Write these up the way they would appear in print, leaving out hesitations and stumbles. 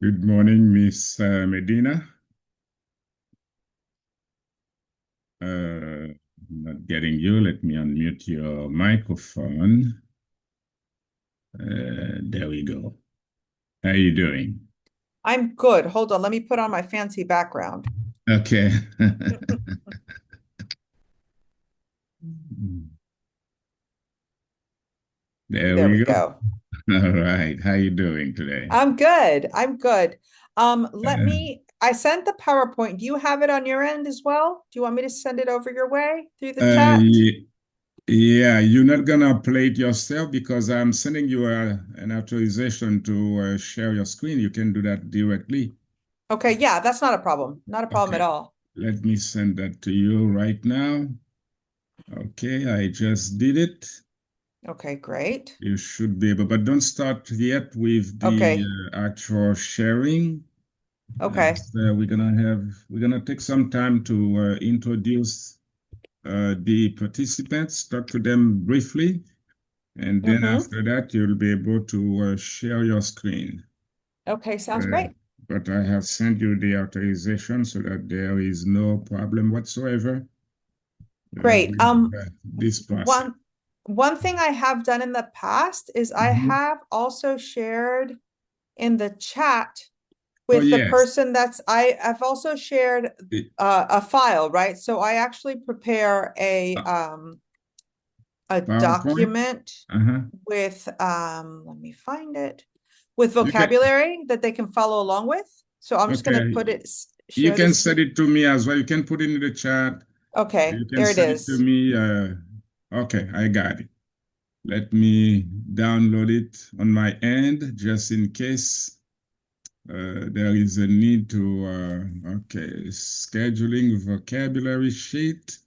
Good morning, Miss Medina. Not getting you. Let me unmute your microphone. There we go. How are you doing? I'm good. Hold on. Let me put on my fancy background. Okay. There There we we go. go. All right. How you doing today? I'm good. I'm good. Uh, I sent the PowerPoint. Do you have it on your end as well? Do you want me to send it over your way through the chat? y- yeah, you're not gonna play it yourself because I'm sending you an authorization to share your screen. You can do that directly. Okay, yeah, that's not a problem. Not a problem at Okay. all. Let me send that to you right now. Okay, I just did it. Okay, great. You should be able, but don't start yet with the Okay, actual sharing. okay. We're gonna take some time to introduce the participants, talk to them briefly, and then Mm-hmm. after that you'll be able to share your screen. Okay, sounds Uh, great. but I have sent you the authorization so that there is no problem whatsoever Great. with this process. One thing I have done in the past is I Mhm. have also shared in the chat Oh with the yes. person I've also shared The- a file, right? So I actually prepare uh, a PowerPoint. document Uh-huh. with let me find it, with You can vocabulary that they can follow along with. So I'm just gonna okay. You share can this. send it to me as well. You can put it in the chat. Okay, You can there it send it to is. me. Okay, I got it. Let me download it on my end just in case there is a need to. Okay, scheduling vocabulary sheet.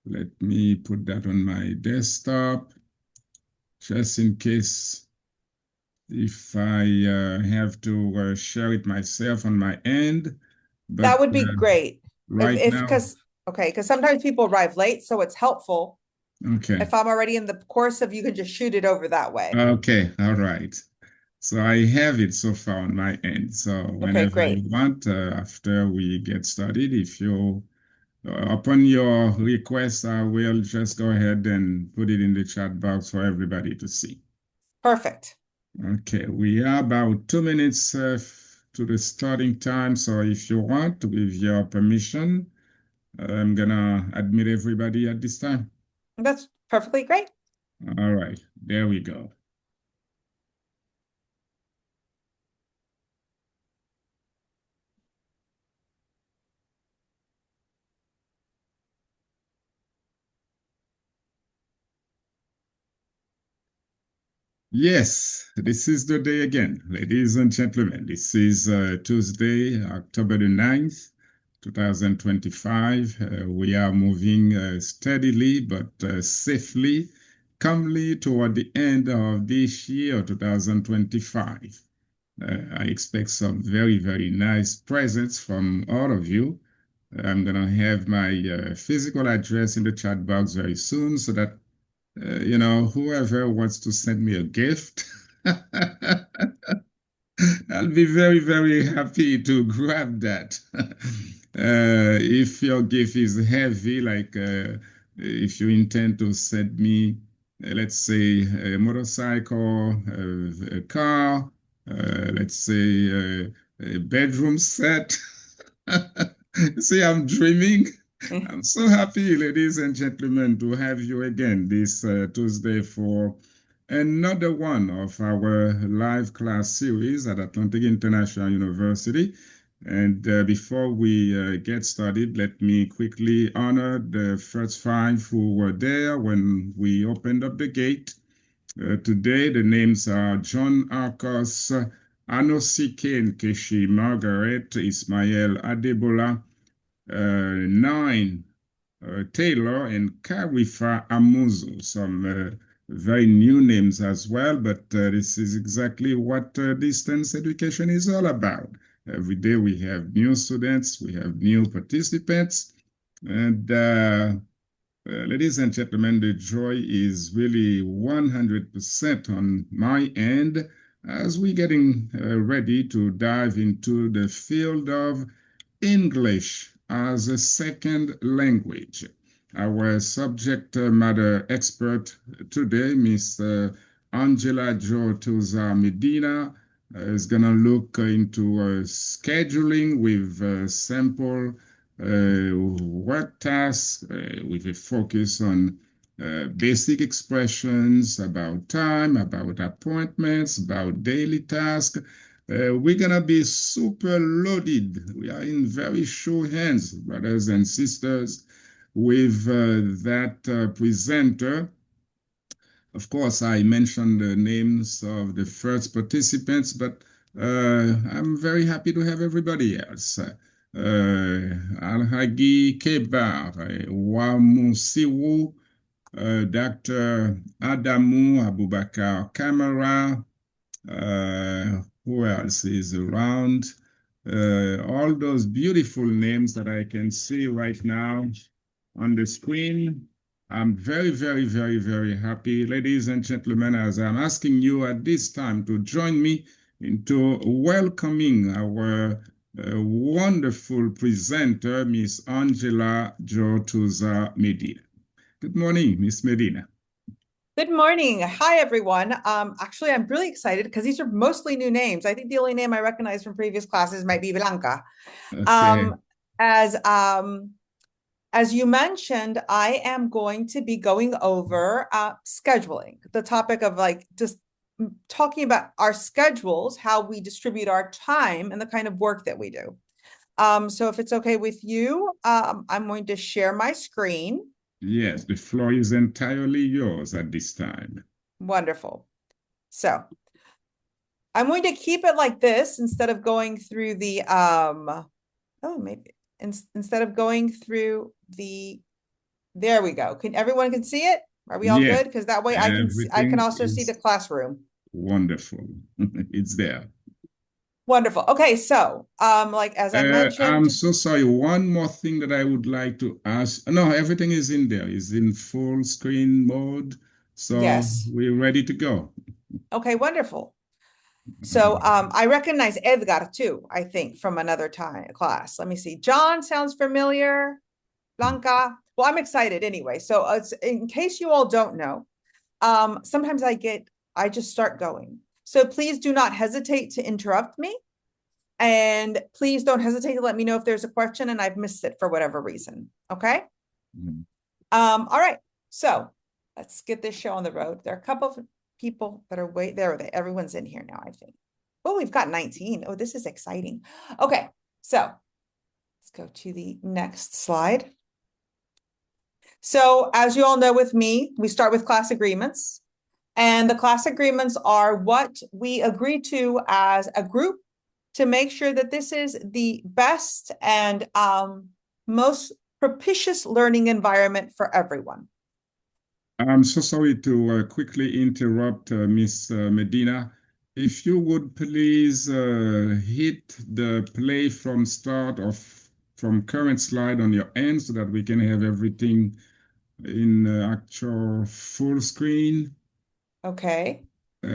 Let me put that on my desktop just in case if I have to share it myself on my end. But That would be great. right If now, because okay, because sometimes people arrive late, so it's helpful okay. if I'm already in the course of you can just shoot it over that way. Okay, all right. So I have it so far on my end. So Okay, whenever you great. want, after we get started, if you, upon your request, I will just go ahead and put it in the chat box for everybody to see. Perfect. Okay, we are about 2 minutes to the starting time. So if you want, with your permission, I'm gonna admit everybody at this time. That's perfectly great. All right, there we go. Yes, this is the day again, ladies and gentlemen. This is Tuesday, October the 9th, 2025. We are moving steadily but safely, calmly toward the end of this year, 2025. I expect some very, very nice presents from all of you. I'm going to have my physical address in the chat box very soon so that whoever wants to send me a gift, I'll be very, very happy to grab that. If your gift is heavy, like if you intend to send me, let's say, a motorcycle, a car, let's say a bedroom set. See, I'm dreaming. I'm so happy, ladies and gentlemen, to have you again this Tuesday for another one of our live class series at Atlantic International University. And before we get started, let me quickly honor the first five who were there when we opened up the gate. Today, the names are John Arcos, Anosike Nkeshi, Margaret Ismael Adebola, Nine Taylor, and Karifa Amuzu. Some very new names as well, but this is exactly what distance education is all about. Every day we have new students, we have new participants, and ladies and gentlemen, the joy is really 100% on my end as we're getting ready to dive into the field of English as a second language. Our subject matter expert today, Miss Angela Jortoza Medina, is going to look into scheduling with sample work tasks with a focus on basic expressions about time, about appointments, about daily tasks. We're going to be super loaded. We are in very sure hands, brothers and sisters, with that presenter. Of course, I mentioned the names of the first participants, but I'm very happy to have everybody else. Alhagi Kebar, Wamusiwu, Dr. Adamu Abubakar Kamara, who else is around? All those beautiful names that I can see right now on the screen. I'm very, very, very, very happy, ladies and gentlemen, as I'm asking you at this time to join me into welcoming our wonderful presenter, Miss Angela Jortoza Medina. Good morning, Miss Medina. Good morning. Hi, everyone. Actually, I'm really excited because these are mostly new names. I think the only name I recognize from previous classes might be Blanca. Okay. As you mentioned, I am going to be going over scheduling, the topic of like just talking about our schedules, how we distribute our time, and the kind of work that we do. So if it's okay with you, I'm going to share my screen. Yes, the floor is entirely yours at this time. Wonderful. So I'm going to keep it like this instead of going through the, instead of going through the, there we go. Everyone can see it? Are we all good? Because that way I can also see the classroom. Wonderful. It's there. Wonderful. Okay, so like as I mentioned, I'm so sorry. One more thing that I would like to ask. No, everything is in there. It's in full screen mode. So yes, we're ready to go. Okay, wonderful. So I recognize Edgar too, I think, from another class. Let me see. John sounds familiar. Blanca. Well, I'm excited anyway. So it's in case you all don't know, sometimes I just start going. So please do not hesitate to interrupt me. And please don't hesitate to let me know if there's a question and I've missed it for whatever reason. Okay. All right. So let's get this show on the road. There are a couple of people that are everyone's in here now, I think. Oh, we've got 19. Oh, this is exciting. Okay. So let's go to the next slide. So as you all know with me, we start with class agreements. And the class agreements are what we agree to as a group to make sure that this is the best and most propitious learning environment for everyone. I'm so sorry to quickly interrupt Miss Medina. If you would please hit the play from start of from current slide on your end so that we can have everything in actual full screen. Okay. All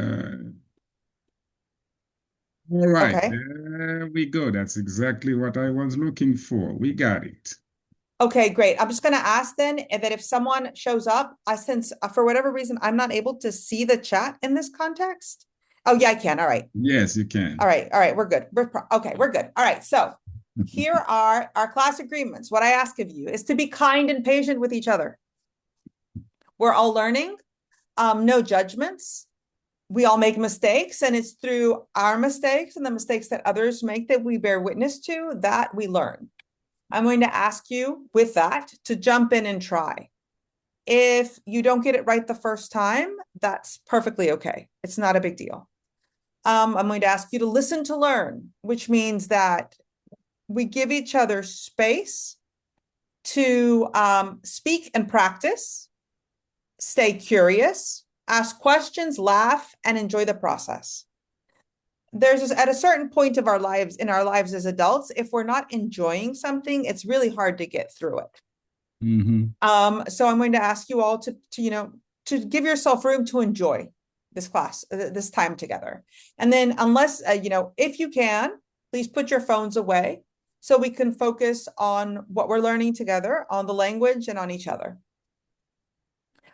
right, okay. There we go. That's exactly what I was looking for. We got it. Okay, great. I'm just going to ask then that if someone shows up, since for whatever reason, I'm not able to see the chat in this context. Oh, yeah, I can. All right. Yes, you can. All right. All right. We're good. Okay, we're good. All right. So here are our class agreements. What I ask of you is to be kind and patient with each other. We're all learning. No judgments. We all make mistakes, and it's through our mistakes and the mistakes that others make that we bear witness to that we learn. I'm going to ask you with that to jump in and try. If you don't get it right the first time, that's perfectly okay. It's not a big deal. I'm going to ask you to listen to learn, which means that we give each other space to speak and practice, stay curious, ask questions, laugh, and enjoy the process. At a certain point of our lives, as adults, if we're not enjoying something, it's really hard to get through it. Mm-hmm. So I'm going to ask you all to give yourself room to enjoy. this class, this time together. And then unless, if you can, please put your phones away so we can focus on what we're learning together, on the language and on each other.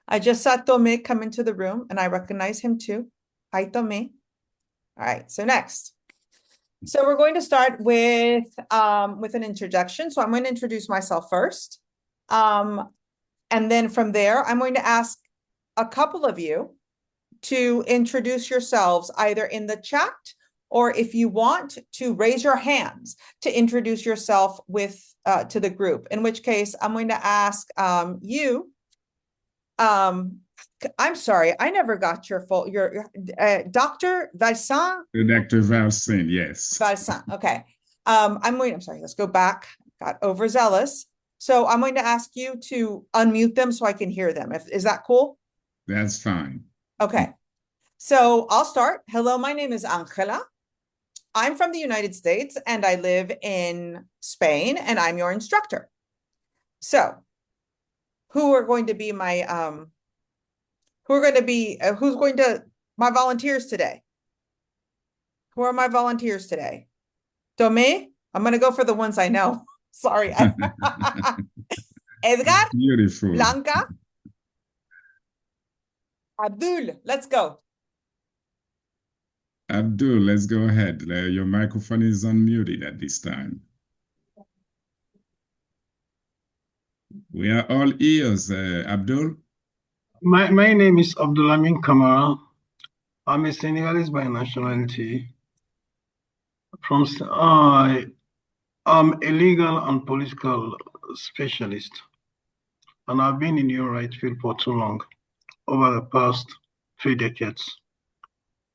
I just saw Tome come into the room and I recognize him too. Hi, Tome. All right, so next. So we're going to start with an introduction. So I'm going to introduce myself first. And then from there, I'm going to ask a couple of you to introduce yourselves either in the chat or if you want to raise your hands to introduce yourself to the group, in which case I'm going to ask you. I'm sorry, I never got your Dr. Vincent? Dr. Vincent, yes. Vincent, okay. I'm sorry, let's go back. Got overzealous. So I'm going to ask you to unmute them so I can hear them. Is that cool? That's fine. Okay. So I'll start. Hello, my name is Angela. I'm from the United States and I live in Spain and I'm your instructor. So who's going to my volunteers today? Who are my volunteers today? Tome? I'm going to go for the ones I know. Sorry. Edgar? Beautiful. Blanca? Abdul, let's go. Abdul, let's go ahead. Your microphone is unmuted at this time. We are all ears, Abdul. My name is Abdulamin Kamara. I'm a Senegalese by nationality. I'm a legal and political specialist, and I've been in your right field for too long, over the past 3 decades.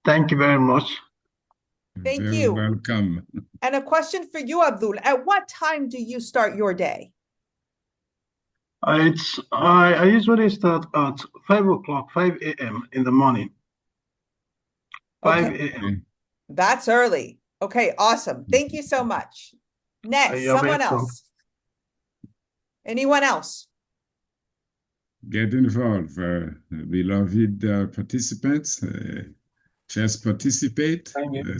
Thank you very much. Thank Very you. welcome. And a question for you, Abdul. At what time do you start your day? I usually start at 5 o'clock, 5 a.m. in the morning. 5 a.m. That's early. Okay, awesome. Thank you so much. Next, someone else. Anyone else? Get involved, beloved participants. Just participate. Samuel.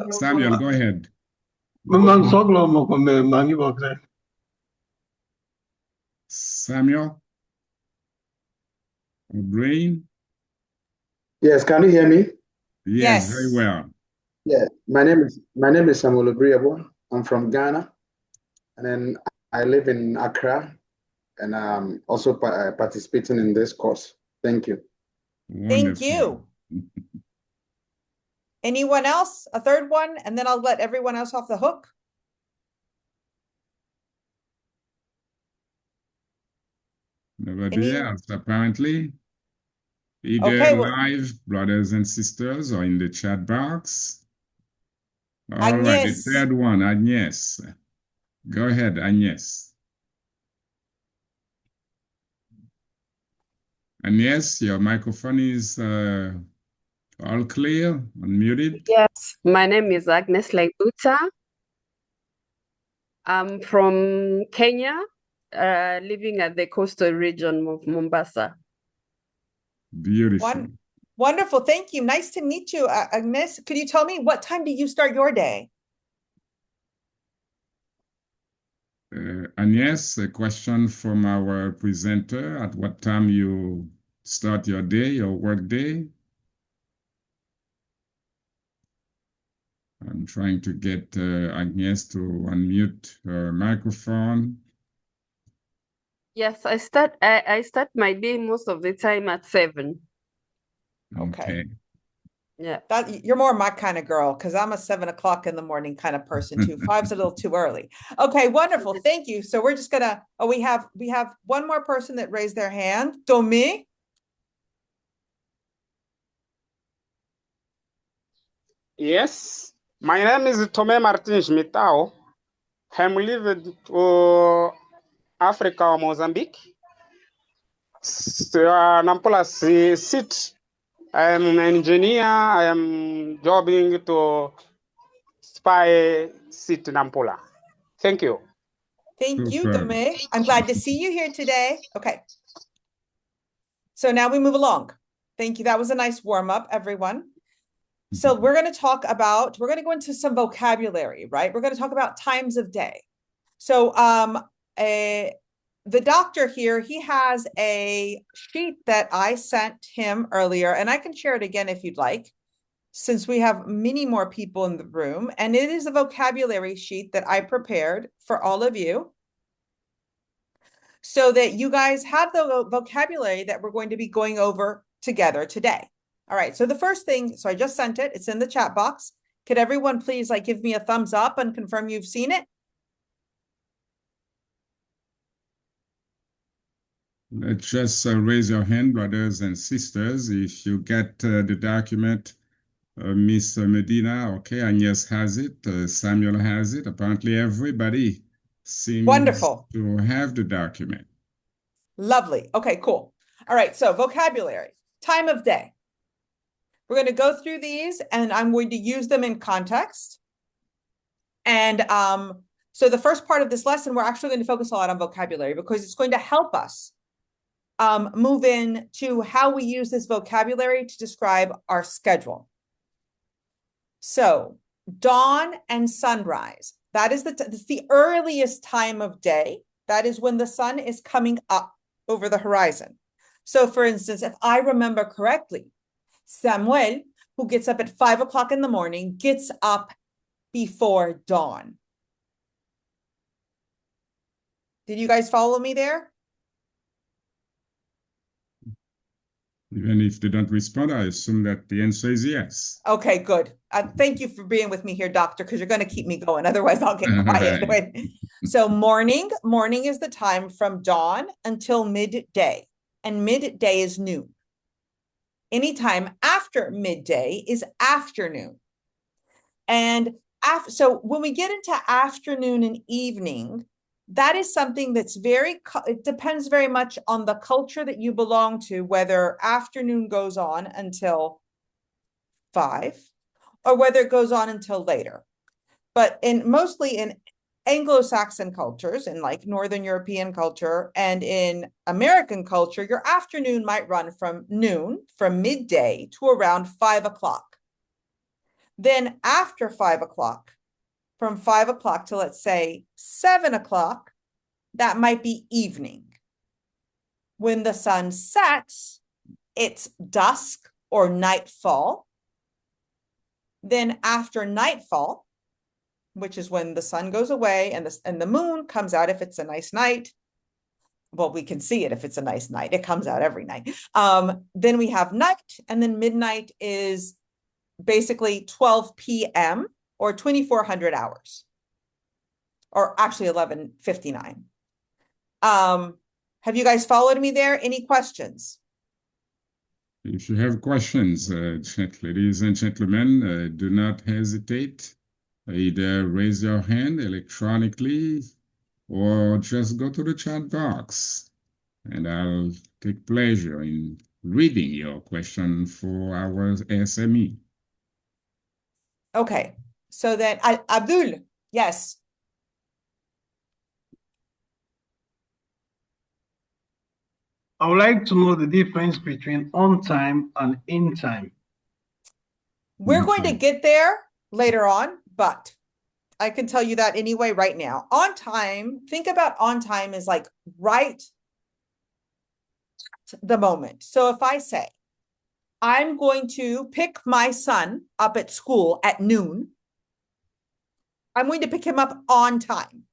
Samuel, go ahead. Samuel? Brain? Yes, can you hear me? Yes, very well. Yeah, my name is Samuel Obriabo. I'm from Ghana, and then I live in Accra, and I'm also participating in this course. Thank you. Thank you. Anyone else? A third one, and then I'll let everyone else off the hook. Nobody else, apparently. Either live, brothers and sisters, or in the chat box. All right, the third one, Agnes. Go ahead, Agnes. Agnes, your microphone is all clear, unmuted. Yes, my name is Agnes Laibuta. I'm from Kenya, living at the coastal region of Mombasa. Beautiful. Wonderful. Thank you. Nice to meet you, Agnes. Could you tell me what time do you start your day? Agnes, a question from our presenter. At what time you start your day, your work day? I'm trying to get Agnes to unmute her microphone. Yes, I start my day most of the time at 7. Okay. Yeah. You're more my kind of girl, because I'm a 7 o'clock in the morning kind of person too. 5's a little too early. Okay, wonderful. Thank you. So we're just gonna we have one more person that raised their hand. Tome. Yes, my name is Tome Martins Mitao. I'm living Africa or Mozambique. Nampula sit. I am an engineer. I am jobbing to spy sit Nampula. Thank you. Thank you, Super. Dome. I'm glad to see you here today. Okay. So now we move along. Thank you. That was a nice warm up, everyone. So we're going to go into some vocabulary, right? We're going to talk about times of day. So the doctor here, he has a sheet that I sent him earlier, and I can share it again if you'd like, since we have many more people in the room. And it is a vocabulary sheet that I prepared for all of you, so that you guys have the vocabulary that we're going to be going over together today. All right, so the first thing, so I just sent it, it's in the chat box. Could everyone please give me a thumbs up and confirm you've seen it? Just raise your hand, brothers and sisters, if you get the document. Miss Medina, okay, Agnes has it, Samuel has it. Apparently everybody seems Wonderful. to have the document. Lovely. Okay, cool. All right, so vocabulary, time of day. We're going to go through these and I'm going to use them in context. And so the first part of this lesson, we're actually going to focus a lot on vocabulary because it's going to help us move in to how we use this vocabulary to describe our schedule. So dawn and sunrise, that is the earliest time of day. That is when the sun is coming up over the horizon. So for instance, if I remember correctly, Samuel, who gets up at 5 o'clock in the morning, gets up before dawn. Did you guys follow me there? Even if they don't respond, I assume that the answer is yes. Okay, good. Thank you for being with me here, doctor, because you're going to keep me going. Otherwise, I'll get quiet. Right. So morning is the time from dawn until midday, and midday is noon. Anytime after midday is afternoon. And so when we get into afternoon and evening, that is something that's it depends very much on the culture that you belong to, whether afternoon goes on until 5 or whether it goes on until later. But mostly in Anglo-Saxon cultures, in like Northern European culture and in American culture, your afternoon might run from midday to around 5 o'clock. Then after 5 o'clock, from 5 o'clock to, let's say, 7 o'clock, that might be evening. When the sun sets, it's dusk or nightfall. Then after nightfall, which is when the sun goes away and the moon comes out if it's a nice night. Well, we can see it if it's a nice night. It comes out every night. Then we have night, and then midnight is basically 12 p.m. or 2400 hours, or actually 11:59. Have you guys followed me there? Any questions? If you have questions, ladies and gentlemen, do not hesitate. Either raise your hand electronically or just go to the chat box, and I'll take pleasure in reading your question for our SME. Okay, so then Abdul, yes. I would like to know the difference between on time and in time. We're going to get there later on, but I can tell you that anyway right now. On time, think about on time as like right at the moment. So if I say, I'm going to pick my son up at school at noon, I'm going to pick him up on time.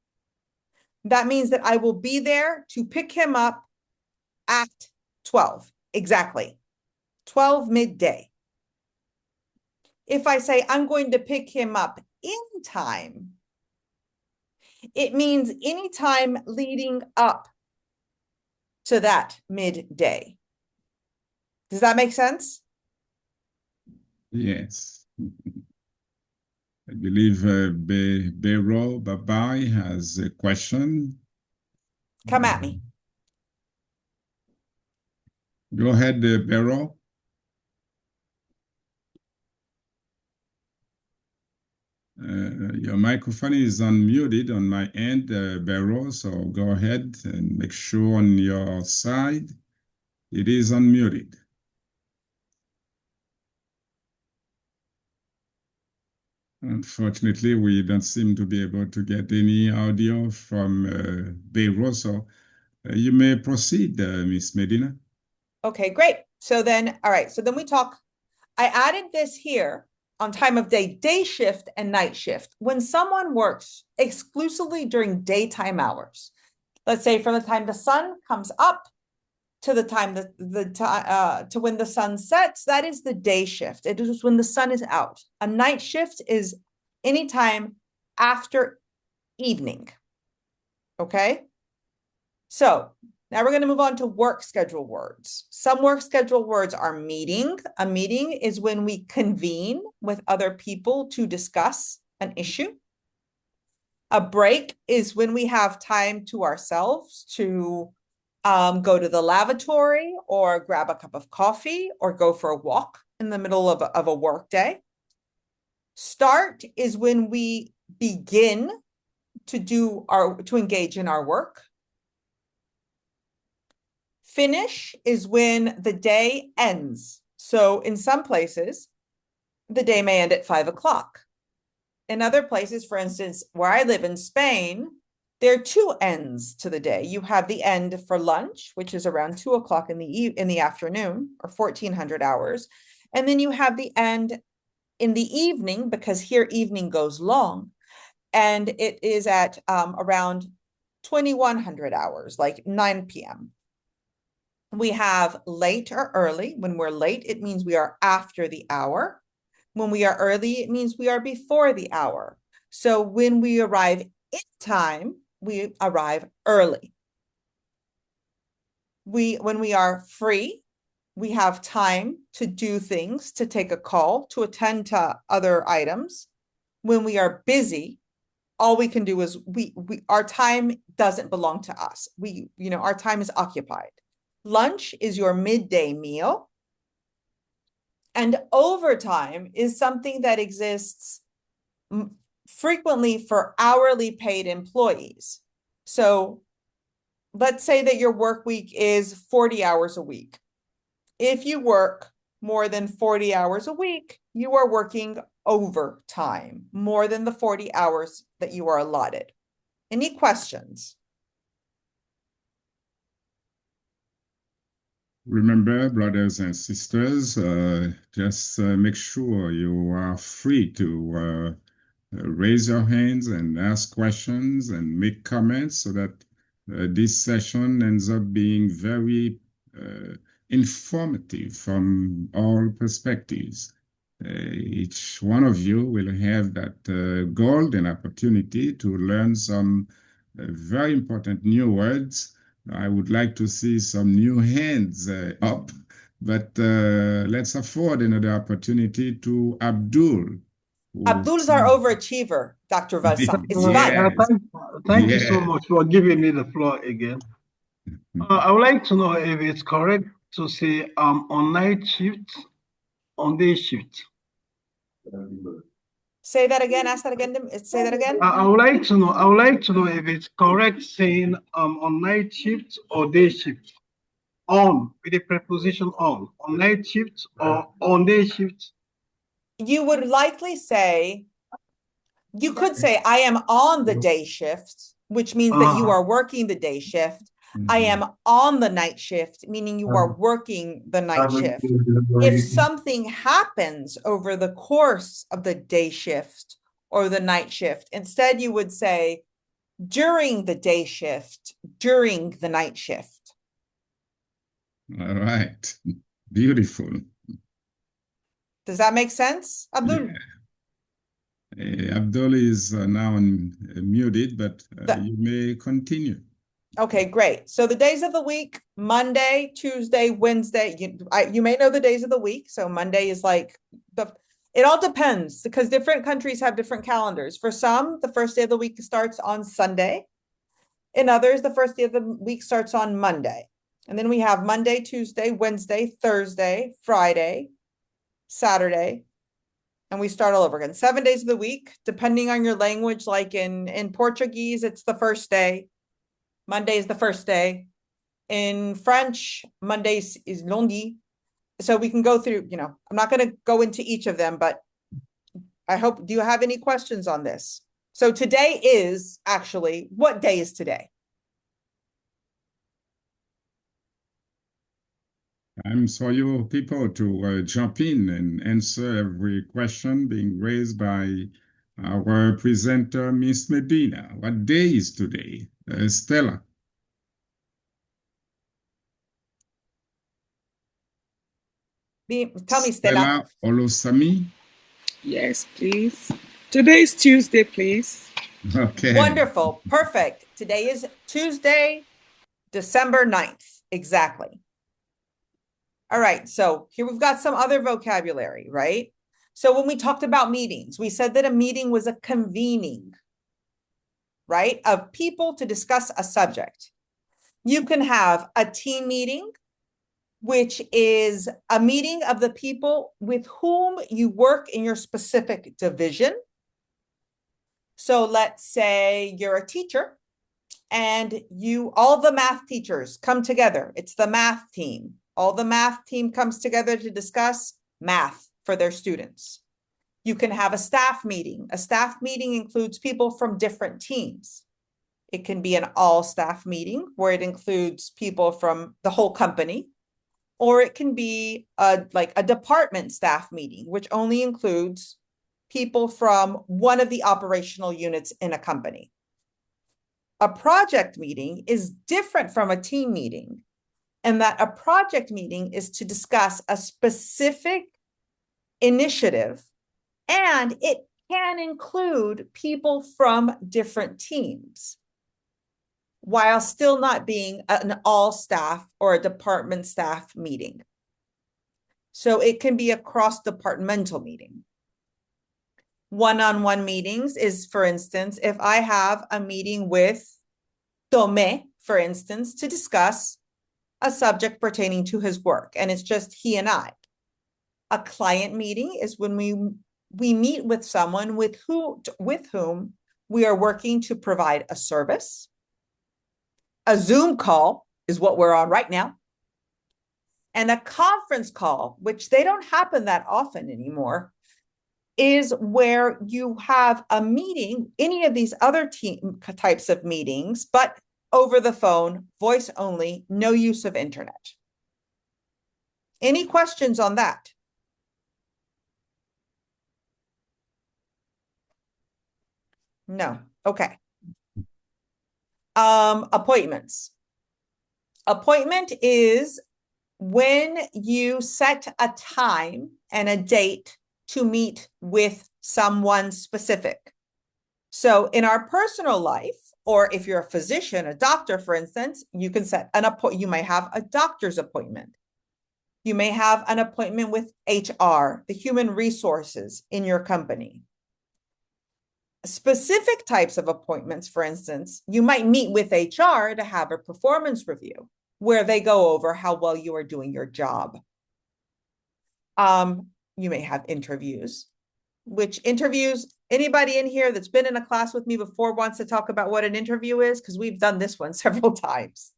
That means that I will be there to pick him up at 12, exactly, 12 midday. If I say I'm going to pick him up in time, it means any time leading up to that midday. Does that make sense? Yes. I believe Bero Babai has a question. Come at me. Go ahead, Bero. Your microphone is unmuted on my end, Barrow, so go ahead and make sure on your side it is unmuted. Unfortunately, we don't seem to be able to get any audio from Barrow, so you may proceed, Ms. Medina. Okay, great. So then, all right, so then we talk, I added this here on time of day shift and night shift. When someone works exclusively during daytime hours, let's say from the time the sun comes up to the time to when the sun sets, that is the day shift. It is when the sun is out. A night shift is anytime after evening. Okay? So now we're going to move on to work schedule words. Some work schedule words are meeting. A meeting is when we convene with other people to discuss an issue. A break is when we have time to ourselves to go to the lavatory or grab a cup of coffee or go for a walk in the middle of a work day. Start is when we begin to engage in our work. Finish is when the day ends. So in some places, the day may end at 5 o'clock. In other places, for instance, where I live in Spain, there are two ends to the day. You have the end for lunch, which is around 2 o'clock in the afternoon, or 1400 hours. And then you have the end in the evening, because here evening goes long. And it is at around 2100 hours, like 9 p.m. We have late or early. When we're late, it means we are after the hour. When we are early, it means we are before the hour. So when we arrive in time, we arrive early. When we are free, we have time to do things, to take a call, to attend to other items. When we are busy, all we can do is our time doesn't belong to us. Our time is occupied. Lunch is your midday meal. And overtime is something that exists frequently for hourly paid employees. So let's say that your work week is 40 hours a week. If you work more than 40 hours a week, you are working overtime, more than the 40 hours that you are allotted. Any questions? Remember, brothers and sisters, just make sure you are free to raise your hands and ask questions and make comments so that this session ends up being very informative from all perspectives. Each one of you will have that golden opportunity to learn some very important new words. I would like to see some new hands up, but let's afford another opportunity to Abdul. Abdul's our overachiever, Dr. Valsan. It's fun. Thank you so much for giving me the floor again. I would like to know if it's correct to say on night shift, on day shift. Say that again. Ask that again. Say that again. I would like to know if it's correct saying on night shift or day shift. On with the preposition on night shift or on day shift. You would likely say, you could say, I am on the day shift, which means that you are working the day shift. I am on the night shift, meaning you are working the night shift. If something happens over the course of the day shift or the night shift, instead you would say during the day shift, during the night shift. All right. Beautiful. Does that make sense, Abdul? Yeah. Abdul is now muted, but you may continue. Okay, great. So the days of the week: Monday, Tuesday, Wednesday. You may know the days of the week. So Monday is like it all depends, because different countries have different calendars. For some, the first day of the week starts on Sunday. In others, the first day of the week starts on Monday. And then we have Monday, Tuesday, Wednesday, Thursday, Friday, Saturday, And we start all over again. 7 days of the week, depending on your language, like in Portuguese, it's the first day. Monday is the first day. In French, Monday is lundi. So we can go through, I'm not going to go into each of them, but I hope, do you have any questions on this? So today is actually, what day is today? Time for you people to jump in and answer every question being raised by our presenter, Miss Medina. What day is today? Stella. Tell me, Stella. Olosami. Yes, please. Today is Tuesday, please. Okay. Wonderful. Perfect. Today is Tuesday, December 9th. Exactly. All right. So here we've got some other vocabulary, right? So when we talked about meetings, we said that a meeting was a convening, right, of people to discuss a subject. You can have a team meeting, which is a meeting of the people with whom you work in your specific division. So let's say you're a teacher and all the math teachers come together. It's the math team. All the math team comes together to discuss math for their students. You can have a staff meeting. A staff meeting includes people from different teams. It can be an all staff meeting where it includes people from the whole company, or it can be like a department staff meeting, which only includes people from one of the operational units in a company. A project meeting is different from a team meeting, and that a project meeting is to discuss a specific initiative, and it can include people from different teams, while still not being an all staff or a department staff meeting. So it can be a cross-departmental meeting. One-on-one meetings is, for instance, if I have a meeting with Tome, for instance, to discuss a subject pertaining to his work, and it's just he and I. A client meeting is when we meet with someone with whom we are working to provide a service. A Zoom call is what we're on right now. And a conference call, which they don't happen that often anymore, is where you have a meeting, any of these other types of meetings, but over the phone, voice only, no use of internet. Any questions on that? No. Okay. Appointments. Appointment is when you set a time and a date to meet with someone specific. So in our personal life, or if you're a physician, a doctor, for instance, you can set an appointment. You may have a doctor's appointment. You may have an appointment with HR, the human resources in your company. Specific types of appointments, for instance, you might meet with HR to have a performance review where they go over how well you are doing your job. You may have interviews, anybody in here that's been in a class with me before wants to talk about what an interview is? Because we've done this one several times.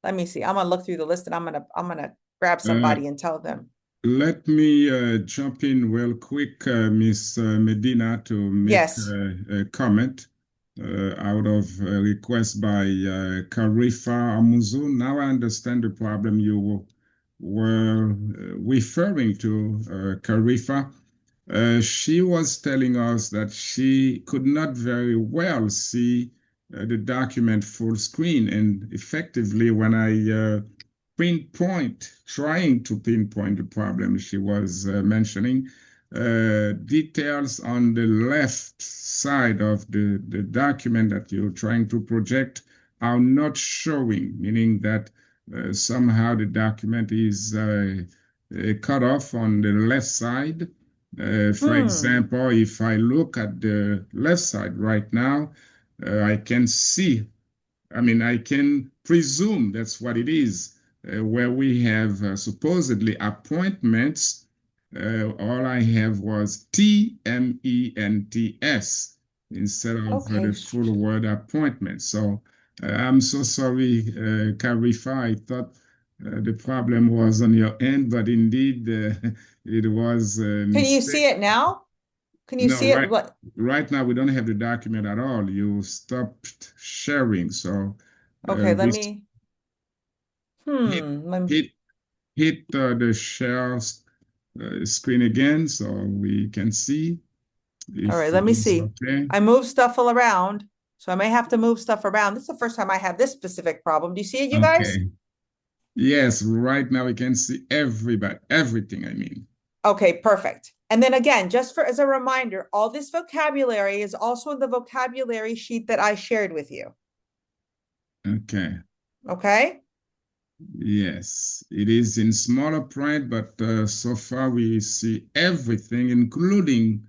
Let me see. I'm gonna look through the list and I'm gonna grab somebody and tell them. Let me jump in real quick, Miss Medina, to make a comment out of a request by Karifa Amuzu. Now I understand the problem you were referring to, Karifa. She was telling us that she could not very well see the document full screen, and effectively when I trying to pinpoint the problem she was mentioning, details on the left side of the document that you're trying to project are not showing, meaning that somehow the document is cut off on the left side. For example, if I look at the left side right now, I can see, I can presume that's what it is, where we have supposedly appointments all I have was TMENTS instead of Okay. the full word appointment. So I'm so sorry, Karifa. I thought the problem was on your end, but indeed it was a Can you mistake. see it now? Can you No, see it? What? right now we don't have the document at all. You stopped sharing, so Okay, let we me. hit hit hit the share screen again so we can see All if right, it let me is see. okay. I move stuff all around, so I may have to move stuff around. This is the first time I have this specific problem. Do you see it, you guys? Okay. Yes, right now we can see everybody, everything, I mean. Okay, perfect. And then again, just for as a reminder, all this vocabulary is also in the vocabulary sheet that I shared with you. Okay. Okay? Yes, it is in smaller print, but so far we see everything, including,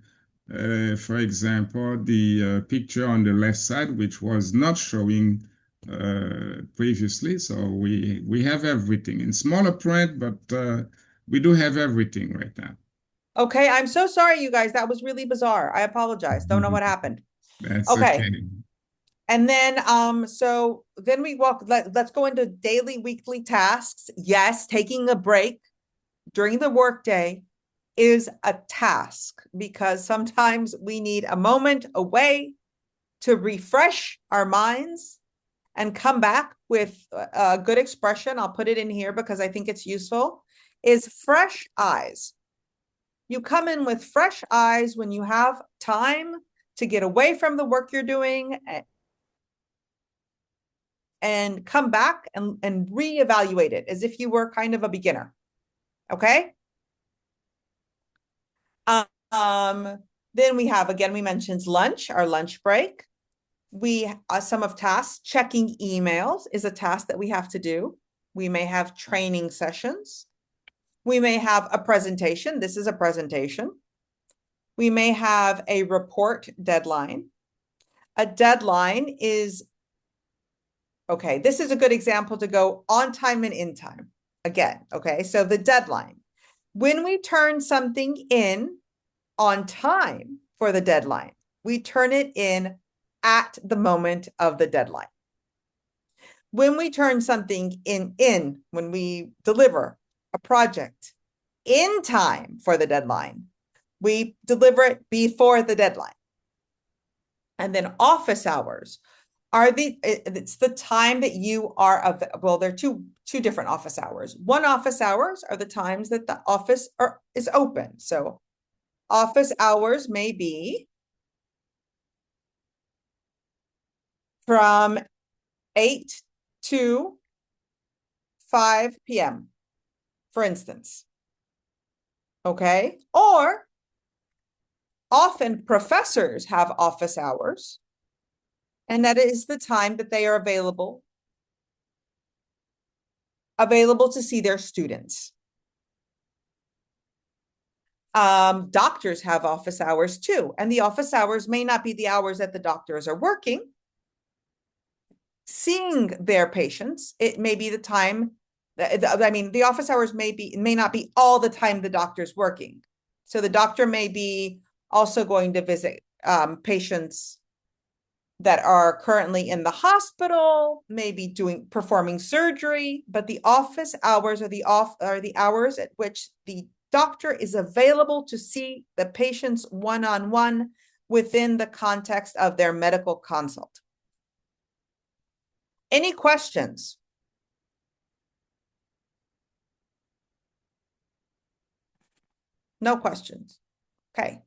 for example, the picture on the left side, which was not showing previously. So we have everything in smaller print, but we do have everything right now. Okay, I'm so sorry, you guys. That was really bizarre. I apologize. Don't know what happened. That's Okay. okay. And then so then let's go into daily, weekly tasks. Yes, taking a break during the workday is a task because sometimes we need a moment away to refresh our minds and come back with a good expression. I'll put it in here because I think it's useful, is fresh eyes. You come in with fresh eyes when you have time to get away from the work you're doing and come back and reevaluate it as if you were kind of a beginner. Okay? Then we have, again, we mentioned lunch, our lunch break. We some of tasks, checking emails is a task that we have to do. We may have training sessions. We may have a presentation. This is a presentation. We may have a report deadline. A deadline is, okay, this is a good example to go on time and in time. Again, okay, so the deadline. When we turn something in on time for the deadline, we turn it in at the moment of the deadline. When we turn something in when we deliver a project in time for the deadline, we deliver it before the deadline. And then office hours are it's the time that you are well, there are two different office hours. One office hours are the times that the office is open. So office hours may be from 8 to 5 p.m., for instance. Okay? Or often professors have office hours, and that is the time that they are available to see their students. Doctors have office hours too, and the office hours may not be the hours that the doctors are working, seeing their patients. It may be the time the office hours may not be all the time the doctor's working. So the doctor may be also going to visit patients that are currently in the hospital, maybe performing surgery, but the office hours are the hours at which the doctor is available to see the patients one-on-one within the context of their medical consult. Any questions? No questions. Okay.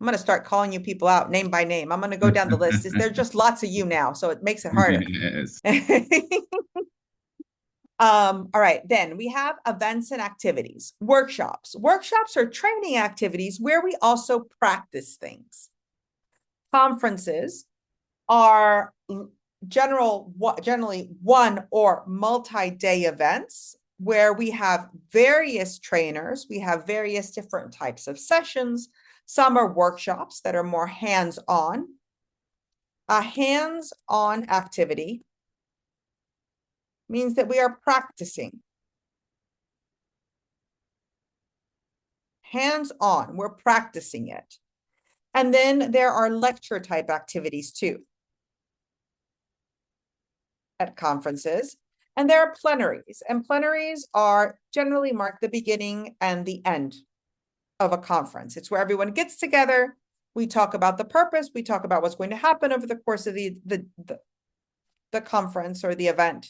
I'm going to start calling you people out name by name. I'm going to go down the list. There's just lots of you now, so it makes it harder. Yes. All right, then we have events and activities. Workshops. Workshops are training activities where we also practice things. Conferences are generally one or multi-day events where we have various trainers, we have various different types of sessions. Some are workshops that are more hands-on. A hands-on activity means that we are practicing. hands-on, we're practicing it. And then there are lecture type activities too at conferences. And there are plenaries, and plenaries are generally mark the beginning and the end of a conference. It's where everyone gets together. We talk about the purpose. We talk about what's going to happen over the course of the conference or the event.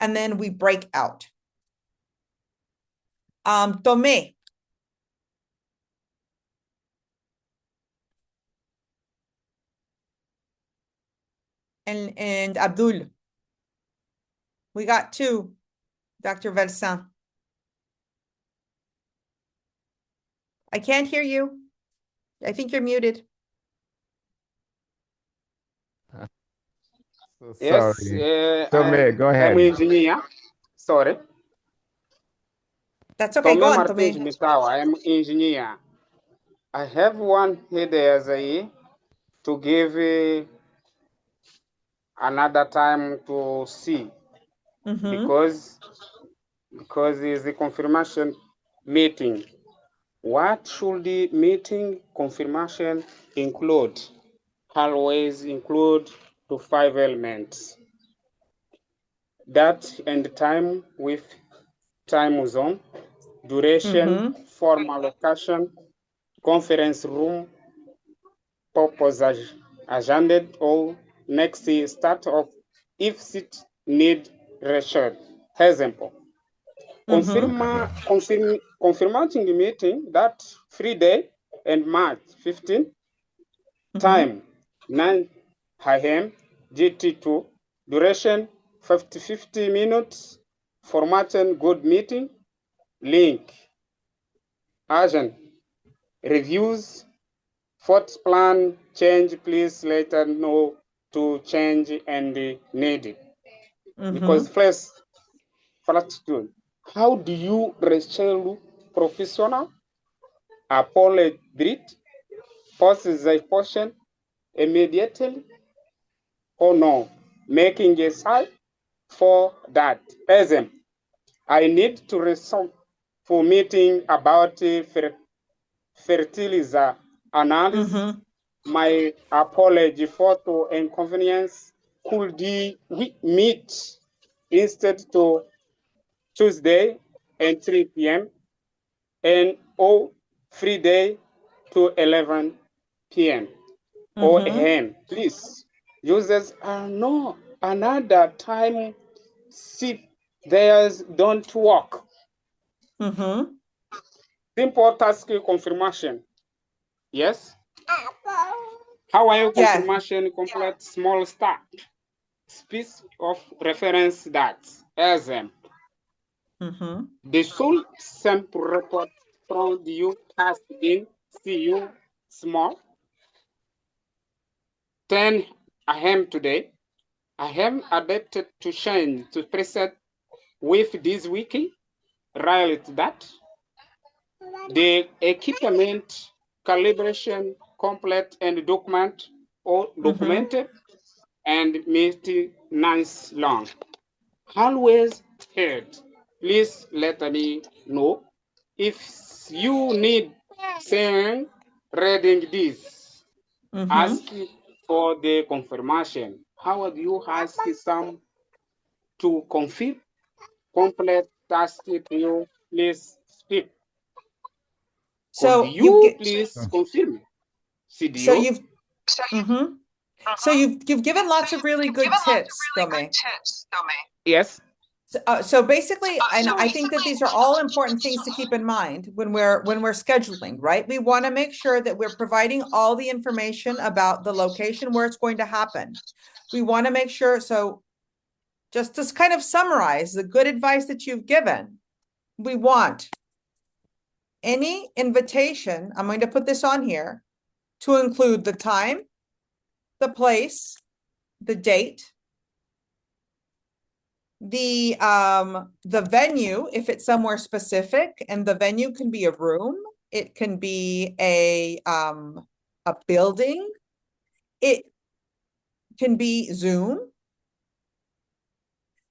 And then we break out. Tomé. And Abdul. We got two, Dr. Versan. I can't hear you. I think you're muted. So Yes, sorry. Tomé, go ahead. I'm engineer. Sorry. That's okay. Go Tomé on, Martins Tomé. Mitao. I am engineer. I have one here to give another time to see because it's a confirmation meeting. What should the meeting confirmation include? Always include to 5 elements. That and time with time zone, duration, formal location, conference room, purpose agenda, or next start of if it need research. Example. Confirming the meeting that Friday and March 15, time 9 AM GT2, duration 50 minutes, formatting good meeting, link, agent, reviews, fourth plan change, please later know to change and needed. Because first, how do you reschedule professional? Apology, post the portion immediately or no? Making a site for that. Example, I need to resolve for meeting about fertilizer analysis. My apology photo inconvenience could we meet instead to Tuesday and 3 p.m. and or free day to 11 p.m. or a.m. Please, users are no another time see theirs don't work. Simple task confirmation. Yes. How are you confirmation complete small start? Space of reference that example. The sole sample report from the U has in CU small 10 AM today. I am adapted to change to preset with this wiki. Right that the equipment calibration complete and document or documented and nice long. Always heard. Please let me know if you need saying reading this. Ask for the confirmation. How do you ask some to confirm complete task you please speak? So you please confirm. CDO. So you've given lots of really good tips, Tomé. Yes. So basically, and I think that these are all important things to keep in mind when we're scheduling, right? We want to make sure that we're providing all the information about the location where it's going to happen. We want to make sure, so just to kind of summarize the good advice that you've given, we want any invitation, I'm going to put this on here, to include the time, the place, the date, the venue, if it's somewhere specific, and the venue can be a room, it can be a building, it can be Zoom.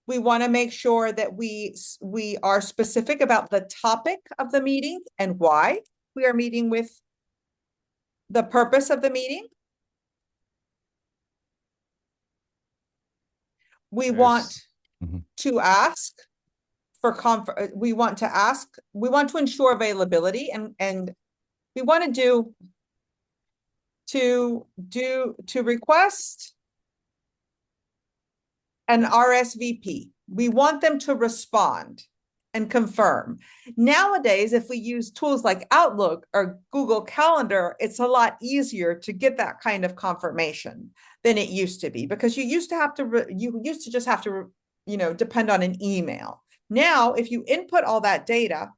We want to make sure that we are specific about the topic of the meeting and why. we are meeting with the purpose of the meeting. We want to ask for we want to ensure availability, and we want to request an RSVP. We want them to respond and confirm. Nowadays, if we use tools like Outlook or Google Calendar, it's a lot easier to get that kind of confirmation than it used to be, because you used to just have to, depend on an email. Now, if you input all that data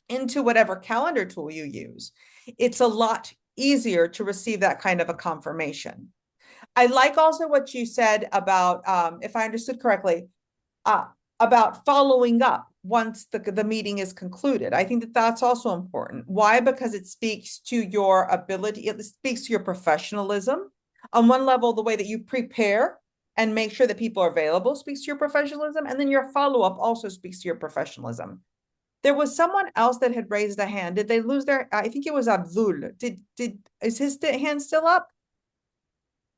into whatever calendar tool you use, it's a lot easier to receive that kind of a confirmation. I like also what you said about, if I understood correctly, about following up once the meeting is concluded. I think that that's also important. Why? Because it speaks to your ability, it speaks to your professionalism. On one level, the way that you prepare and make sure that people are available speaks to your professionalism, and then your follow-up also speaks to your professionalism. There was someone else that had raised a hand. Did they lose their, I think it was Abdul. Is his hand still up?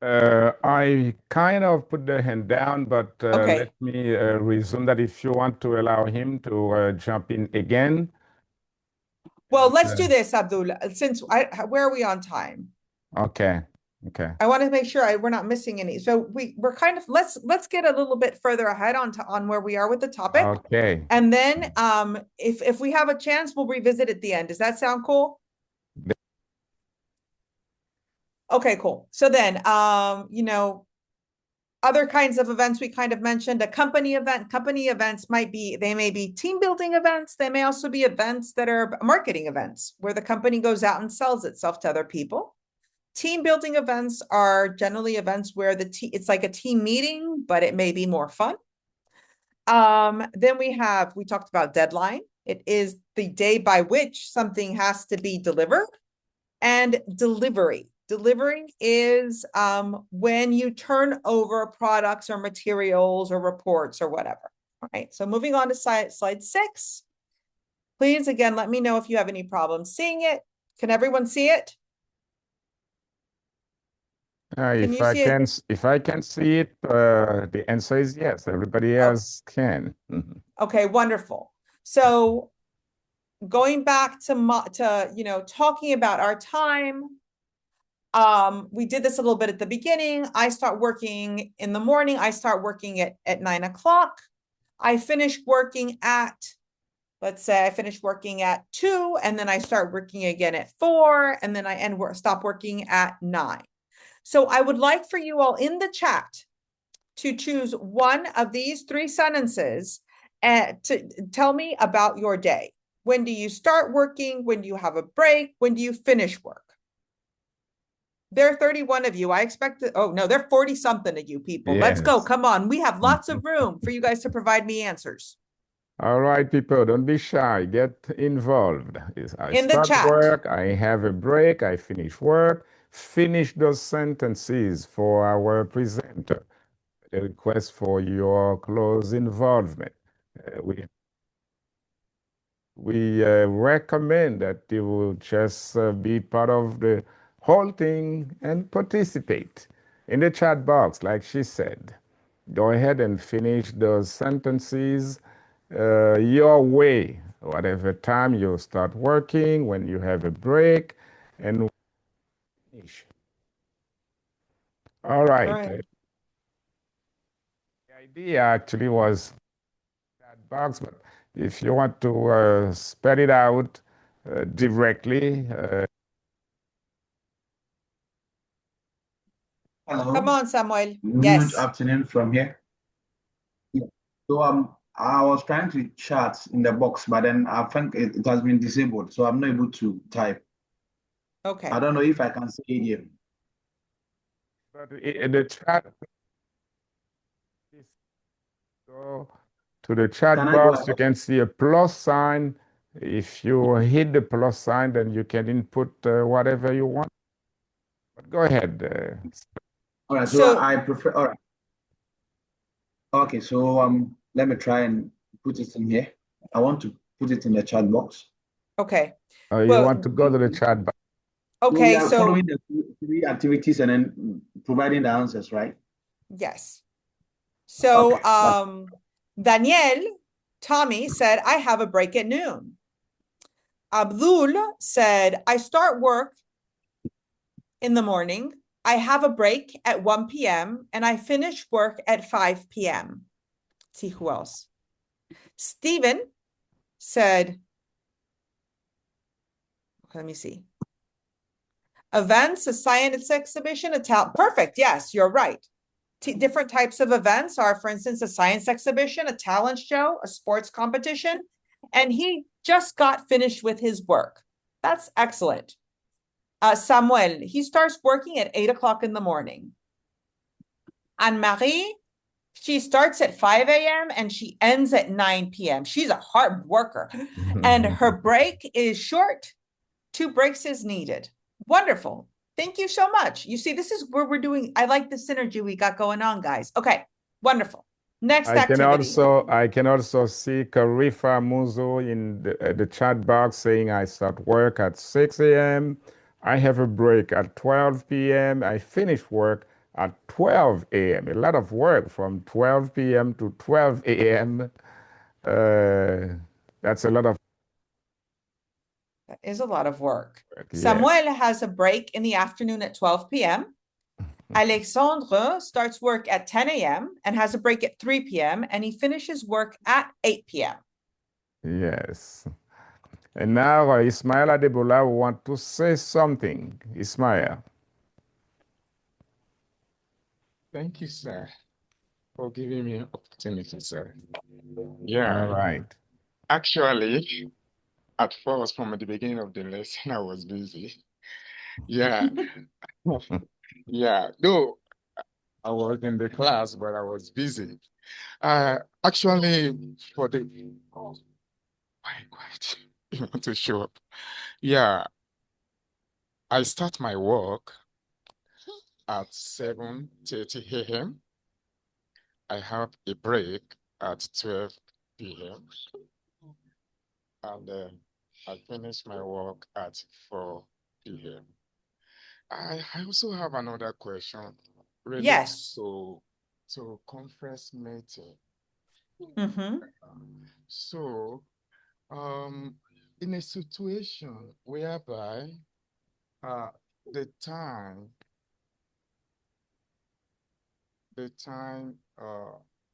I kind of put the hand down, but Okay. let me resume that if you want to allow him to jump in again. Well, let's do this, Abdul. Where are we on time? Okay. I want to make sure we're not missing any. So we're kind of, let's get a little bit further ahead on where we are with the topic. Okay. And then if we have a chance, we'll revisit at the end. Does that sound cool? Okay, cool. So then, other kinds of events we kind of mentioned, a company event. Company events they may be team building events. They may also be events that are marketing events where the company goes out and sells itself to other people. Team building events are generally events where it's like a team meeting, but it may be more fun. Then we talked about deadline. It is the day by which something has to be delivered. And delivery. Delivering is when you turn over products or materials or reports or whatever. All right, so moving on to slide 6. Please, again, let me know if you have any problems seeing it. Can everyone see it? If I can see it, the answer is yes. Everybody else can. Okay, wonderful. So going back to talking about our time, we did this a little bit at the beginning. I start working in the morning. I start working at 9 o'clock. I finish working at, let's say I finish working at 2, and then I start working again at 4, and then I stop working at 9. So I would like for you all in the chat to choose one of these 3 sentences and to tell me about your day. When do you start working? When do you have a break? When do you finish work? There are 31 of you. I expect oh no, there are 40 something of you people. Let's go. Come on. We have lots of room for you guys to provide me answers. All right, people, don't be shy. Get involved. I start work, I have a break, I finish work. Finish those sentences for our presenter. The request for your close involvement. We recommend that you will just be part of the whole thing and participate in the chat box, like she said. Go ahead and finish those sentences your way, whatever time you start working, when you have a break, and finish. All right. The idea actually was that box, but if you want to spell it out directly. Hello. Come on, Samuel. Yes. Good afternoon from here. Yeah. So I was trying to chat in the box, but then I think it has been disabled, so I'm not able to type. Okay. I don't know if I can say it here. But in the chat, go to the chat box, you can see a plus sign. If you hit the plus sign, then you can input whatever you want. But go ahead. All right, so I prefer, all right. Okay, so let me try and put it in here. I want to put it in the chat box. Okay. You Well, want to go to the chat box? So we okay, are so following the three activities and then providing the answers, right? yes. So Okay. Daniel, Tommy said, I have a break at noon. Abdul said, I start work in the morning. I have a break at 1 p.m. and I finish work at 5 p.m. Let's see who else. Stephen said, let me see. Events, a science exhibition, a talent. Perfect. Yes, you're right. Different types of events are, for instance, a science exhibition, a talent show, a sports competition. And he just got finished with his work. That's excellent. Samuel, he starts working at 8 o'clock in the morning. Anne-Marie, she starts at 5 a.m. and she ends at 9 p.m. She's a hard worker. And her break is short. 2 breaks is needed. Wonderful. Thank you so much. You see, this is where we're doing, I like the synergy we got going on, guys. Okay, wonderful. Next activity. I can also see Karifa Muzo in the chat box saying I start work at 6 a.m. I have a break at 12 p.m. I finish work at 12 a.m. A lot of work from 12 p.m. to 12 a.m. That's a lot of. That is a lot of work. Yes. Samuel has a break in the afternoon at 12 p.m. Alexandre starts work at 10 a.m. and has a break at 3 p.m. and he finishes work at 8 p.m. Yes. And now Ismail Adebola want to say something. Ismail. Thank you, sir, for giving me an opportunity, sir. Yeah. All right. Actually, at first, from the beginning of the lesson, I was busy. Yeah. Yeah. Though I was in the class, but I was busy. Actually, for the quiet. You want to show up? Yeah. I start my work at 7:30 a.m. I have a break at 12 p.m. and I finish my work at 4 p.m. I also have another question related Yes. to conference meeting. Mm-hmm. So, in a situation whereby the time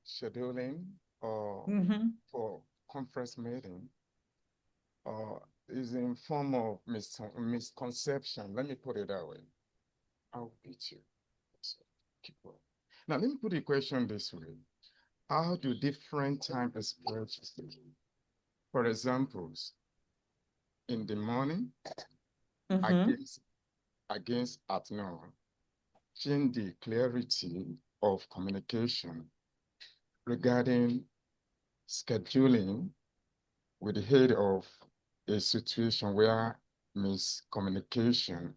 scheduling or for conference meeting is in form of misconception. Let me put it that way. I'll beat you. So keep on. Now let me put the question this way. How do different time expressions, for example, in the morning against at noon, change the clarity of communication regarding scheduling with the head of a situation where miscommunication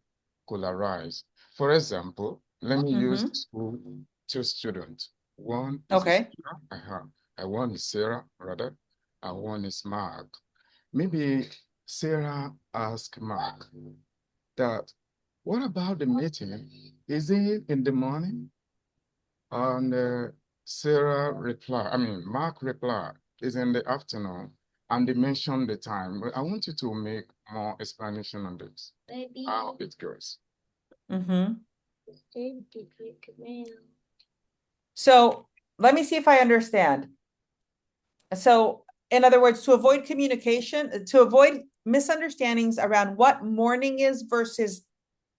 could arise. For example, let me use the school 2 students. One is Sarah, one is Sarah, rather, and one is Mark. Maybe Sarah asked Mark that, what about the meeting? Is it in the morning? And Mark replied, is in the afternoon. And they mentioned the time. But I want you to make more explanation on this. How it goes. So let me see if I understand. So in other words, to avoid communication, to avoid misunderstandings around what morning is versus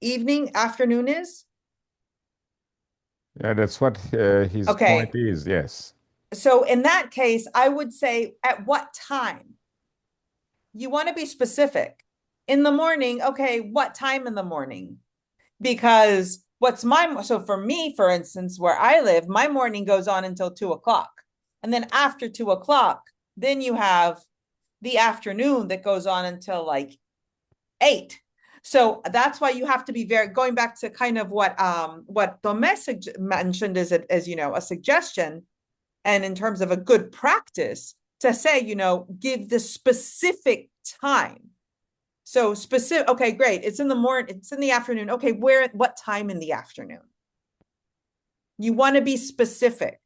evening, afternoon is? Yeah, that's what his point is, yes. So in that case, I would say at what time? You want to be specific. In the morning, okay, what time in the morning? Because so for me, for instance, where I live, my morning goes on until 2 o'clock. And then after 2 o'clock, then you have the afternoon that goes on until like 8. So that's why you have to be going back to kind of what Thomas mentioned as a suggestion, and in terms of a good practice to say, give the specific time. So specific, okay, great. It's in the morning, it's in the afternoon. Okay, what time in the afternoon? You want to be specific.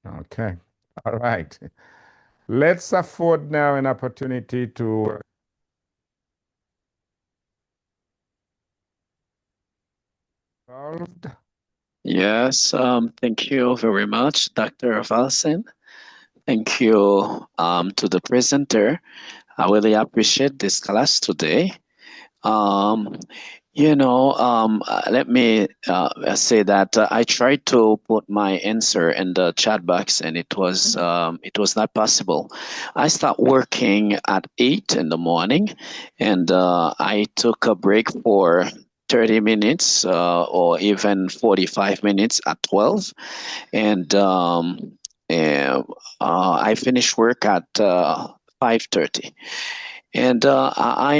Okay. All right. Let's afford now an opportunity to solved. Yes, thank you very much, Dr. Valsen. Thank you to the presenter. I really appreciate this class today. Let me say that I tried to put my answer in the chat box, and it was not possible. I start working at 8 in the morning, and I took a break for 30 minutes or even 45 minutes at 12, and I finished work at 5:30, and I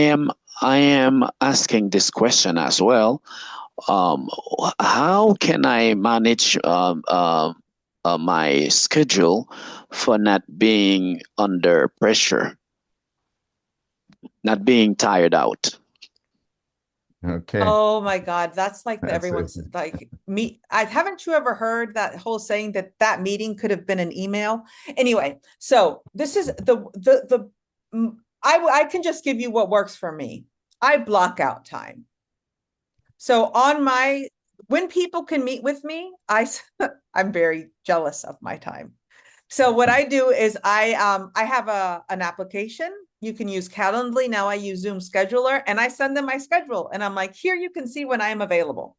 am asking this question as well. How can I manage my schedule for not being under pressure, not being tired out? Okay. Oh my God, that's like That's everyone's it. like me. Haven't you ever heard that whole saying that meeting could have been an email? Anyway, so this is I can just give you what works for me. I block out time. So when people can meet with me, I'm very jealous of my time. So what I do is I have an application. You can use Calendly. Now I use Zoom Scheduler, and I send them my schedule, and I'm like, here you can see when I am available.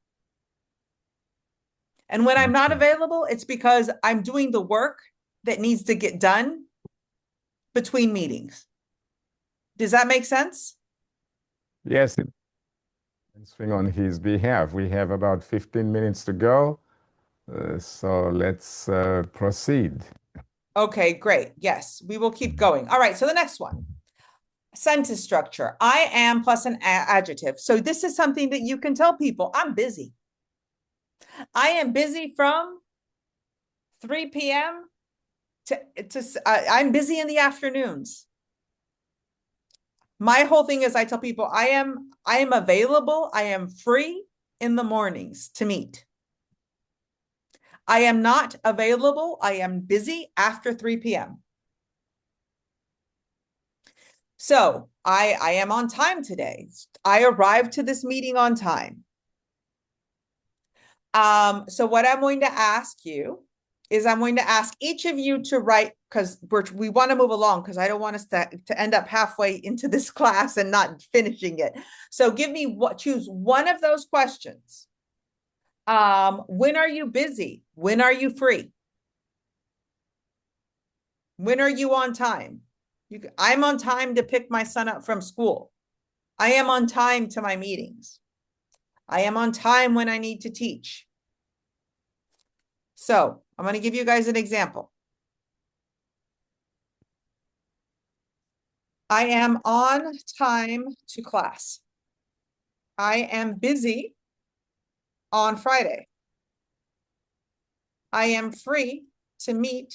And when I'm not available, it's because I'm doing the work that needs to get done between meetings. Does that make sense? Yes, answering on his behalf. We have about 15 minutes to go, so let's proceed. Okay, great. Yes, we will keep going. All right, so the next one. Sentence structure. I am plus an adjective. So this is something that you can tell people. I'm busy. I am busy from 3 p.m. I'm busy in the afternoons. My whole thing is I tell people I am available. I am free in the mornings to meet. I am not available. I am busy after 3 p.m. So I am on time today. I arrived to this meeting on time. So what I'm going to ask you is I'm going to ask each of you to write, because we want to move along, because I don't want us to end up halfway into this class and not finishing it. So choose one of those questions. When are you busy? When are you free? When are you on time? I'm on time to pick my son up from school. I am on time to my meetings. I am on time when I need to teach. So I'm going to give you guys an example. I am on time to class. I am busy on Friday. I am free to meet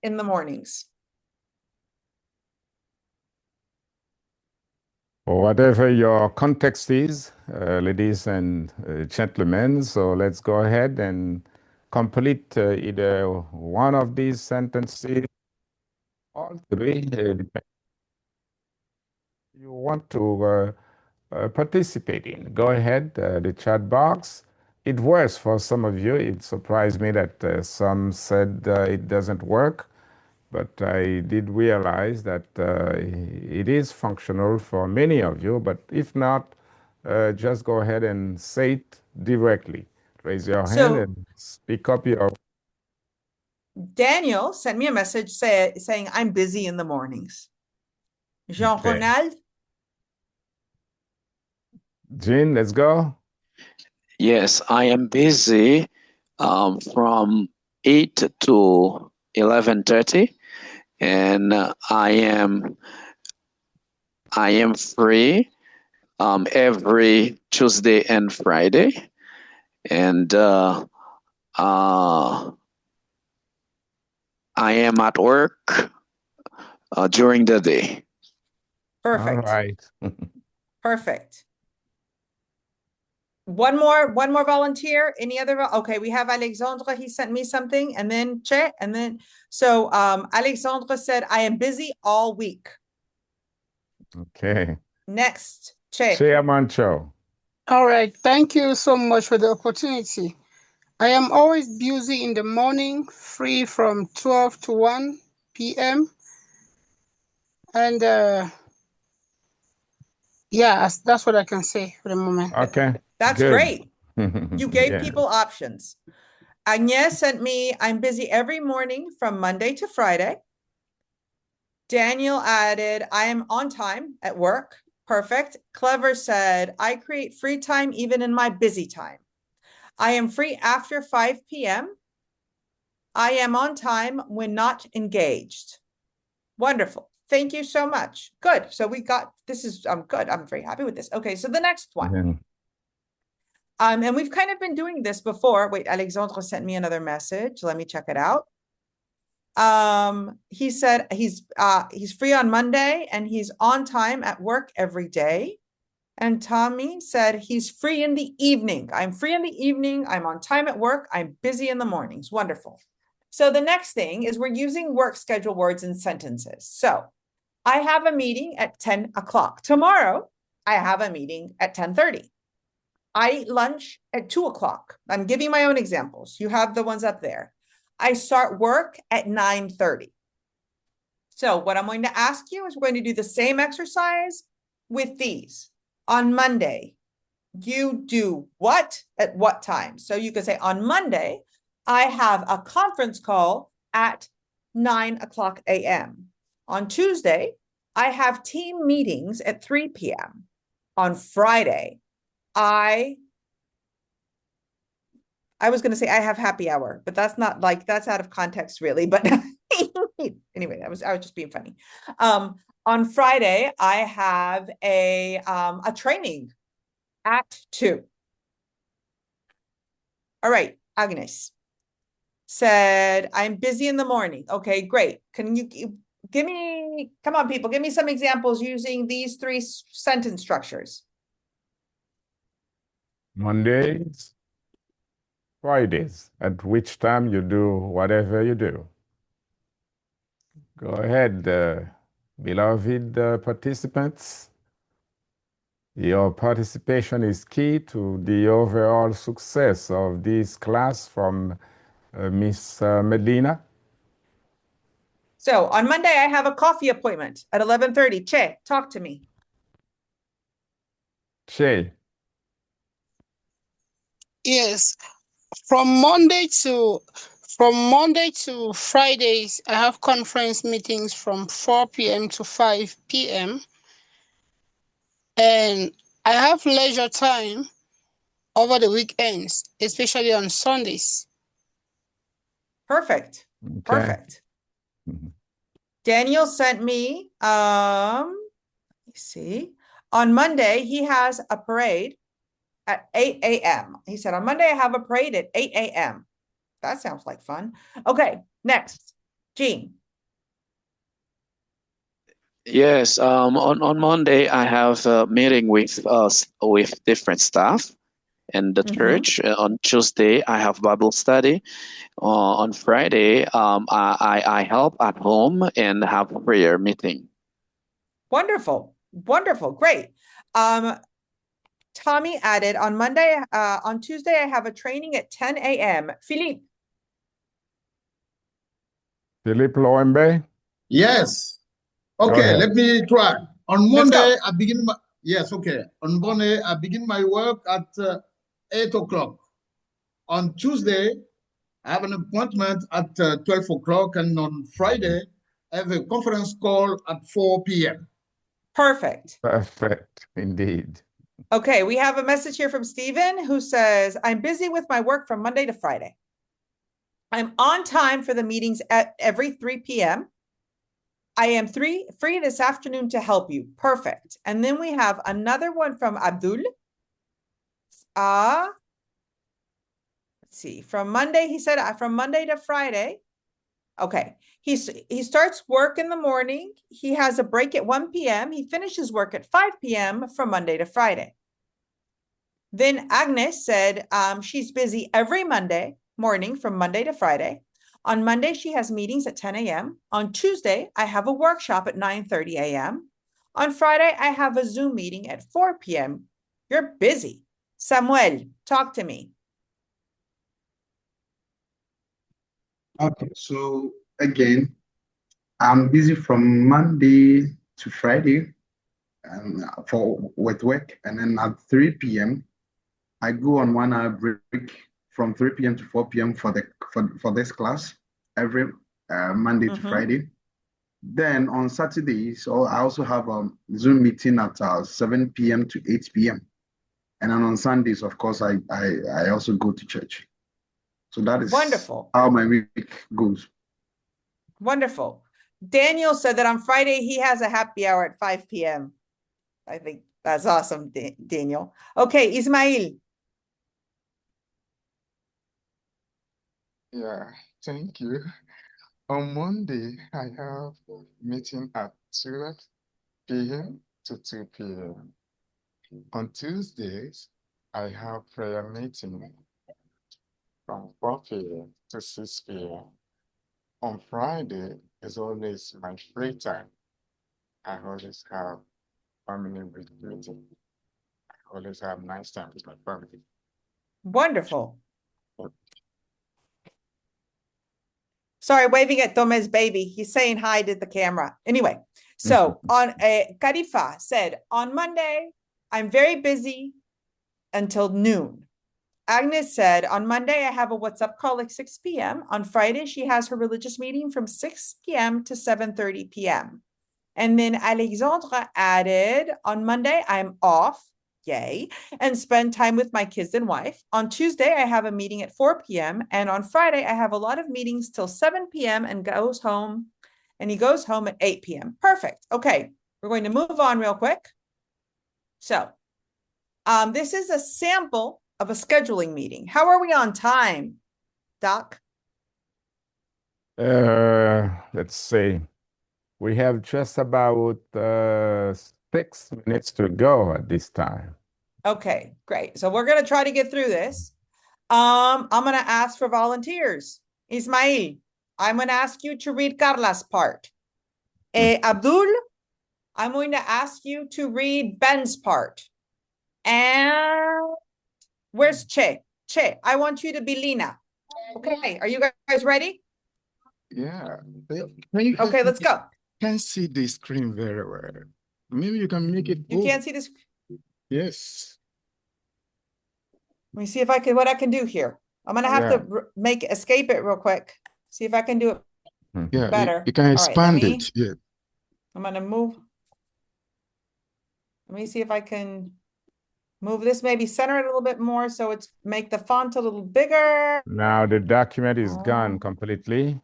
in the mornings. Whatever your context is, ladies and gentlemen, so let's go ahead and complete either one of these sentences, all three. You want to participate in. Go ahead, the chat box. It works for some of you. It surprised me that some said it doesn't work, but I did realize that it is functional for many of you. But if not, just go ahead and say it directly. Raise your hand and speak up your. Daniel sent me a message saying, I'm busy in the mornings. Jean-Ronald? Jean, let's go. Yes, I am busy from 8 to 11:30, and I am free every Tuesday and Friday, and I am at work during the day. All Perfect. right. Perfect. One more volunteer. Any other? Okay, we have Alexandre. He sent me something, and then Che, and then so Alexandre said, "I am busy all week." Okay. Next, Che. Che Mancho. All right. Thank you so much for the opportunity. I am always busy in the morning, free from 12 to 1 p.m. And yeah, that's what I can say for the moment. Okay. That's Good. great. You gave Yeah. people options. Agnes sent me, I'm busy every morning from Monday to Friday. Daniel added, I am on time at work. Perfect. Clever said, I create free time even in my busy time. I am free after 5 p.m. I am on time when not engaged. Wonderful. Thank you so much. Good. So we got, this is, good. I'm very happy with this. Okay. So the next one. Yeah. And we've kind of been doing this before. Wait, Alexandre sent me another message. Let me check it out. He said he's free on Monday and he's on time at work every day. And Tommy said he's free in the evening. I'm free in the evening. I'm on time at work. I'm busy in the mornings. Wonderful. So the next thing is we're using work schedule words and sentences. So I have a meeting at 10 o'clock. Tomorrow, I have a meeting at 10:30. I eat lunch at 2 o'clock. I'm giving my own examples. You have the ones up there. I start work at 9:30. So what I'm going to ask you is we're going to do the same exercise with these. On Monday, you do what at what time? So you could say on Monday, I have a conference call at 9 o'clock a.m. On Tuesday, I have team meetings at 3 p.m. On Friday, I was going to say I have happy hour, but that's not like, that's out of context really, but anyway, I was just being funny. On Friday, I have a training at 2. All right, Agnes said, I'm busy in the morning. Okay, great. Can you give me, come on people, give me some examples using these 3 sentence structures. Mondays, Fridays, at which time you do whatever you do. Go ahead, beloved participants. Your participation is key to the overall success of this class from Miss Medina. So on Monday, I have a coffee appointment at 11:30. Che, talk to me. Che. Yes. From Monday to Fridays, I have conference meetings from 4 p.m. to 5 p.m. And I have leisure time over the weekends, especially on Sundays. Perfect. Okay. Perfect. Daniel sent me, let me see. On Monday, he has a parade at 8 a.m. He said, on Monday, I have a parade at 8 a.m. That sounds like fun. Okay, next, Jean. Yes, on Monday I have a meeting with different staff in the church. On Tuesday I have Bible study. On Friday I help at home and have a prayer meeting. Wonderful, wonderful, great. Tommy added on Monday, on Tuesday I have a training at 10 a.m. Philippe. Philippe Loembe? Yes. Okay, let me try. On Monday, I begin my, yes, okay. On Monday, I begin my work at 8 o'clock. On Tuesday, I have an appointment at 12 o'clock. And on Friday, I have a conference call at 4 p.m. Perfect. Perfect, indeed. Okay, we have a message here from Stephen who says, I'm busy with my work from Monday to Friday. I'm on time for the meetings at every 3 p.m. I am free this afternoon to help you. Perfect. And then we have another one from Abdul. Let's see. From Monday, he said, from Monday to Friday. Okay. He starts work in the morning. He has a break at 1 p.m. He finishes work at 5 p.m. from Monday to Friday. Then Agnes said she's busy every Monday morning from Monday to Friday. On Monday, she has meetings at 10 a.m. On Tuesday, I have a workshop at 9:30 a.m. On Friday, I have a Zoom meeting at 4 p.m. You're busy. Samuel, talk to me. Okay, so again, I'm busy from Monday to Friday with work, and then at 3 p.m. I go on 1 hour break from 3 p.m. to 4 p.m. for this class every Monday to Friday. Then on Saturdays, so I also have a Zoom meeting at 7 p.m. to 8 p.m. And then on Sundays, of course, I also go to church. So that is wonderful. How my week goes. Wonderful. Daniel said that on Friday he has a happy hour at 5 p.m. I think that's awesome, Daniel. Okay, Ismail. Yeah, thank you. On Monday, I have meeting at 12 p.m. to 2 p.m. On Tuesdays, I have prayer meeting from 4 p.m. to 6 p.m. On Friday is always my free time. I always have family meeting. I always have nice time with my family. Wonderful. Sorry, waving at Tome's baby. He's saying hi to the camera. Anyway, so on Carifa said, on Monday, I'm very busy until noon. Agnes said, on Monday, I have a WhatsApp call at 6 p.m. On Friday, she has her religious meeting from 6 p.m. to 7:30 p.m. And then Alexandra added, on Monday, I'm off, yay, and spend time with my kids and wife. On Tuesday, I have a meeting at 4 p.m. And on Friday, I have a lot of meetings till 7 p.m. and he goes home at 8 p.m. Perfect. Okay, we're going to move on real quick. So this is a sample of a scheduling meeting. How are we on time, Doc? Let's see. We have just about 6 minutes to go at this time. Okay, great. So we're going to try to get through this. I'm going to ask for volunteers. Ismail, I'm going to ask you to read Carla's part. Abdul, I'm going to ask you to read Ben's part. And where's Che? Che, I want you to be Lina. Okay, are you guys ready? Yeah. Okay, let's go. Can't see the screen very well. Maybe you can make it. You can't see this? Yes. Let me see if I can, what I can do here. I'm going to have to escape it real quick. See if I can do it better. You can expand it. Yeah. I'm going to move. Let me see if I can move this, maybe center it a little bit more so it's make the font a little bigger. Now the document is gone completely.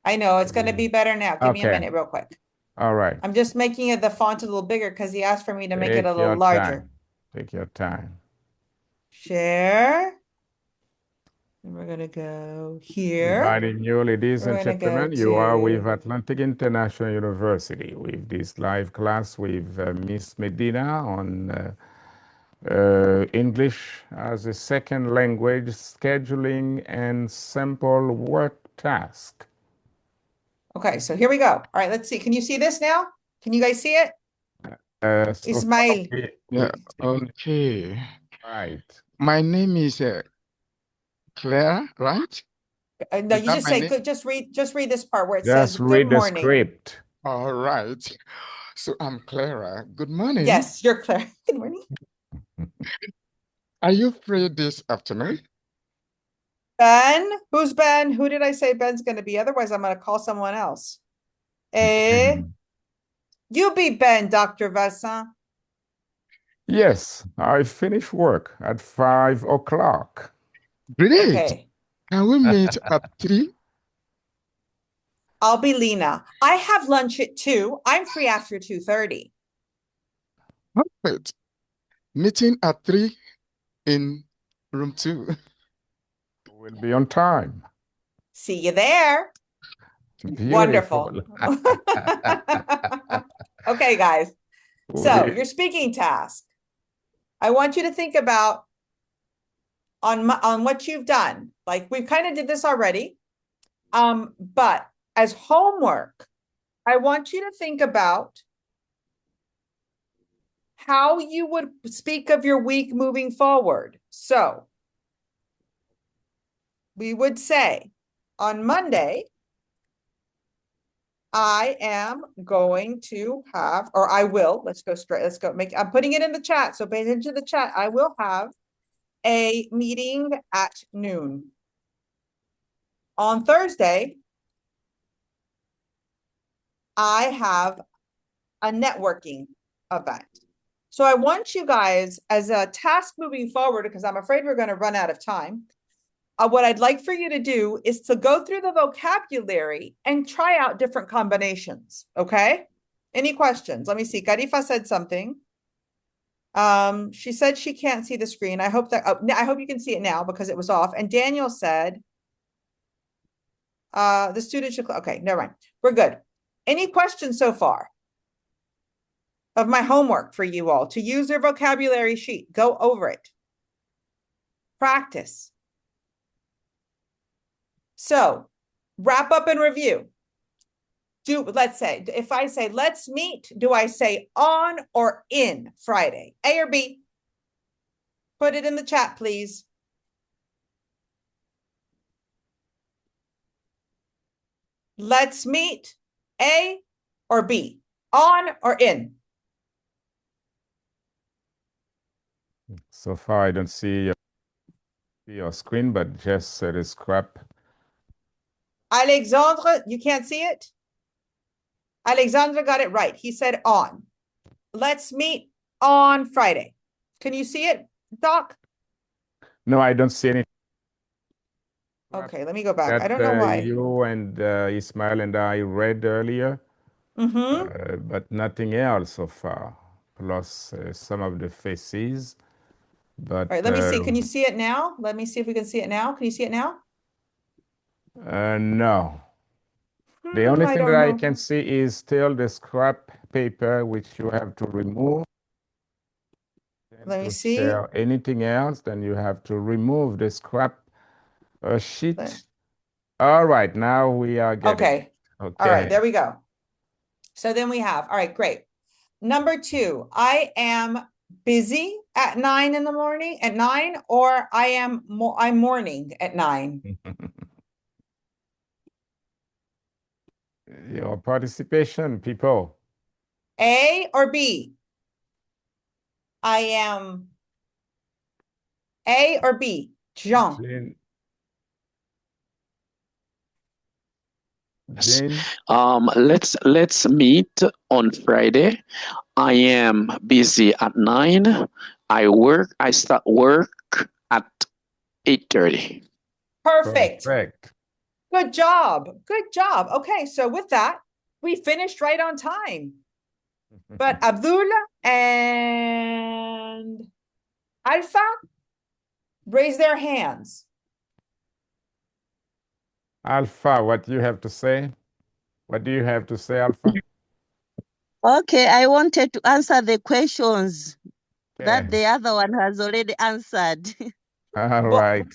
I know, it's going to be better now. Give me a minute real quick. All right. I'm just making it the font a little bigger because he asked for me to make it a little larger. Take your time. Share. And we're going to go here. Inviting you, ladies and gentlemen, you are with Atlantic International University with this live class with Miss Medina on English as a second language, scheduling and simple work task. Okay, so here we go. All right, let's see. Can you see this now? Can you guys see it? Ismail. Yeah, okay. Right. My name is Claire, right? No, you just say, just read this part where it says good morning. Just read the script. All right. So I'm Clara. Good morning. Yes, you're Clara. Good morning. Are you free this afternoon? Ben? Who's Ben? Who did I say Ben's going to be? Otherwise, I'm going to call someone else. You be Ben, Dr. Vincent. Yes, I finish work at 5 o'clock. Great. Okay. Can we meet at 3? I'll be Lena. I have lunch at 2. I'm free after 2:30. Perfect. Meeting at 3 in room 2. We'll be on time. See you there. Wonderful. Okay, guys. So your speaking task. I want you to think about on what you've done. Like we kind of did this already. But as homework, I want you to think about how you would speak of your week moving forward. So we would say on Monday, I am going to have, or I will, let's go straight, let's go make, I'm putting it in the chat. So pay attention to the chat. I will have a meeting at noon. On Thursday, I have a networking event. So I want you guys as a task moving forward, because I'm afraid we're going to run out of time. What I'd like for you to do is to go through the vocabulary and try out different combinations. Okay. Any questions? Let me see. Carifa said something. She said she can't see the screen. I hope that, I hope you can see it now because it was off. And Daniel said, the student should, okay, never mind. We're good. Any questions so far of my homework for you all to use their vocabulary sheet? Go over it. Practice. So wrap up and review. Let's say, if I say, let's meet, do I say on or in Friday? A or B? Put it in the chat, please. Let's meet, A or B? On or in? So far, I don't see your screen, but just the scrap. Alexandre, you can't see it? Alexandre got it right. He said on. Let's meet on Friday. Can you see it, Doc? No, I don't see any. Okay, let me go back. I don't know why. You and Ismail and I read earlier, but nothing else so far, plus some of the faces. But, all right, let me see. Can you see it now? Let me see if we can see it now. Can you see it now? No. The only thing that I can see is still the scrap paper, which you have to remove. Let me see. Anything else, then you have to remove the scrap sheet. All right, now we are getting okay. All right, there we go. So then we have, all right, great. Number 2, I am busy at 9 in the morning, at 9, or I'm morning at 9. Your participation, people. A or B? I am A or B? Jean. Let's meet on Friday. I am busy at 9. I start work at 8:30. Perfect. Correct. Good job. Good job. Okay, so with that, we finished right on time. But Abdul and Alpha raise their hands. Alpha, what do you have to say? What do you have to say, Alpha? Okay, I wanted to answer the questions that the other one has already answered. All right.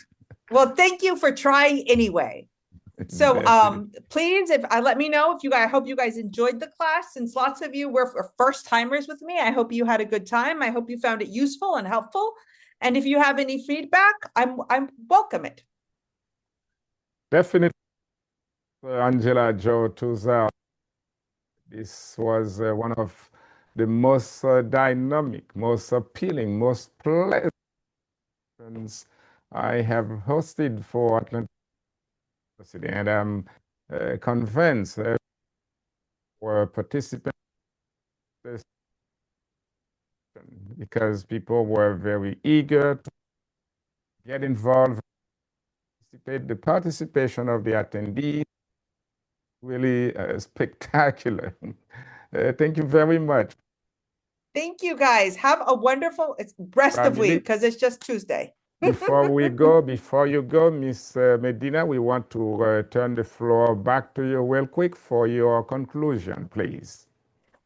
Well, thank you for trying anyway. So please, let me know if you guys, I hope you guys enjoyed the class. Since lots of you were first timers with me, I hope you had a good time. I hope you found it useful and helpful. And if you have any feedback, I'm welcome it. Definitely, Angela Jo Tuzel. This was one of the most dynamic, most appealing, most pleasant I have hosted for Atlanta University, and I'm convinced for participants because people were very eager to get involved. The participation of the attendees really spectacular. Thank you very much. Thank you guys. Have a wonderful rest of week because it's just Tuesday. Before you go, Miss Medina, we want to turn the floor back to you real quick for your conclusion, please.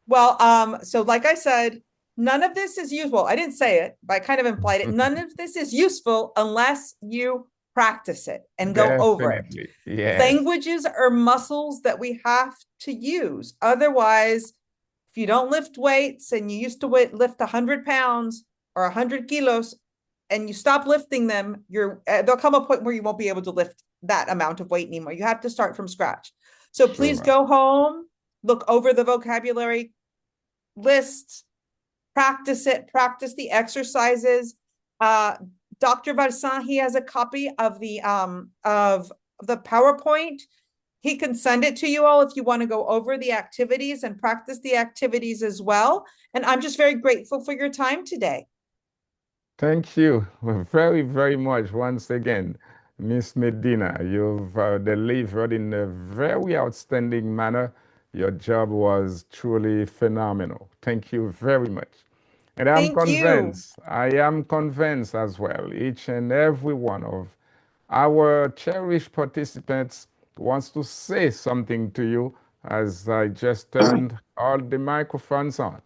Well, so like I said, none of this is useful. I didn't say it, but I kind of implied it. None of this is useful unless you practice it and go over it. Yes. Languages are muscles that we have to use. Otherwise, if you don't lift weights and you used to lift 100 pounds or 100 kilos and you stop lifting them, there'll come a point where you won't be able to lift that amount of weight anymore. You have to start from scratch. So please go home, look over the vocabulary list, practice it, practice the exercises. Dr. Varsan, he has a copy of the PowerPoint. He can send it to you all if you want to go over the activities and practice the activities as well. And I'm just very grateful for your time today. Thank you very, very much once again, Miss Medina. You've delivered in a very outstanding manner. Your job was truly phenomenal. Thank you very much. And I'm convinced, I am convinced as well, each and every one of our cherished participants wants to say something to you as I just turned all the microphones on.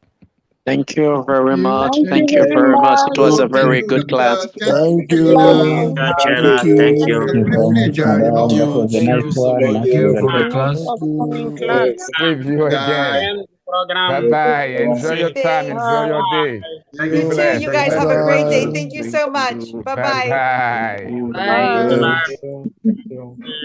Thank you very much. Thank you very much. It was a very good class. Thank you. Thank you. Thank you. Thank you for the class. With you again. Bye-bye. Enjoy your time. Enjoy your day. You too. You guys have a great day. Thank you so much. Bye-bye. Bye-bye. Bye.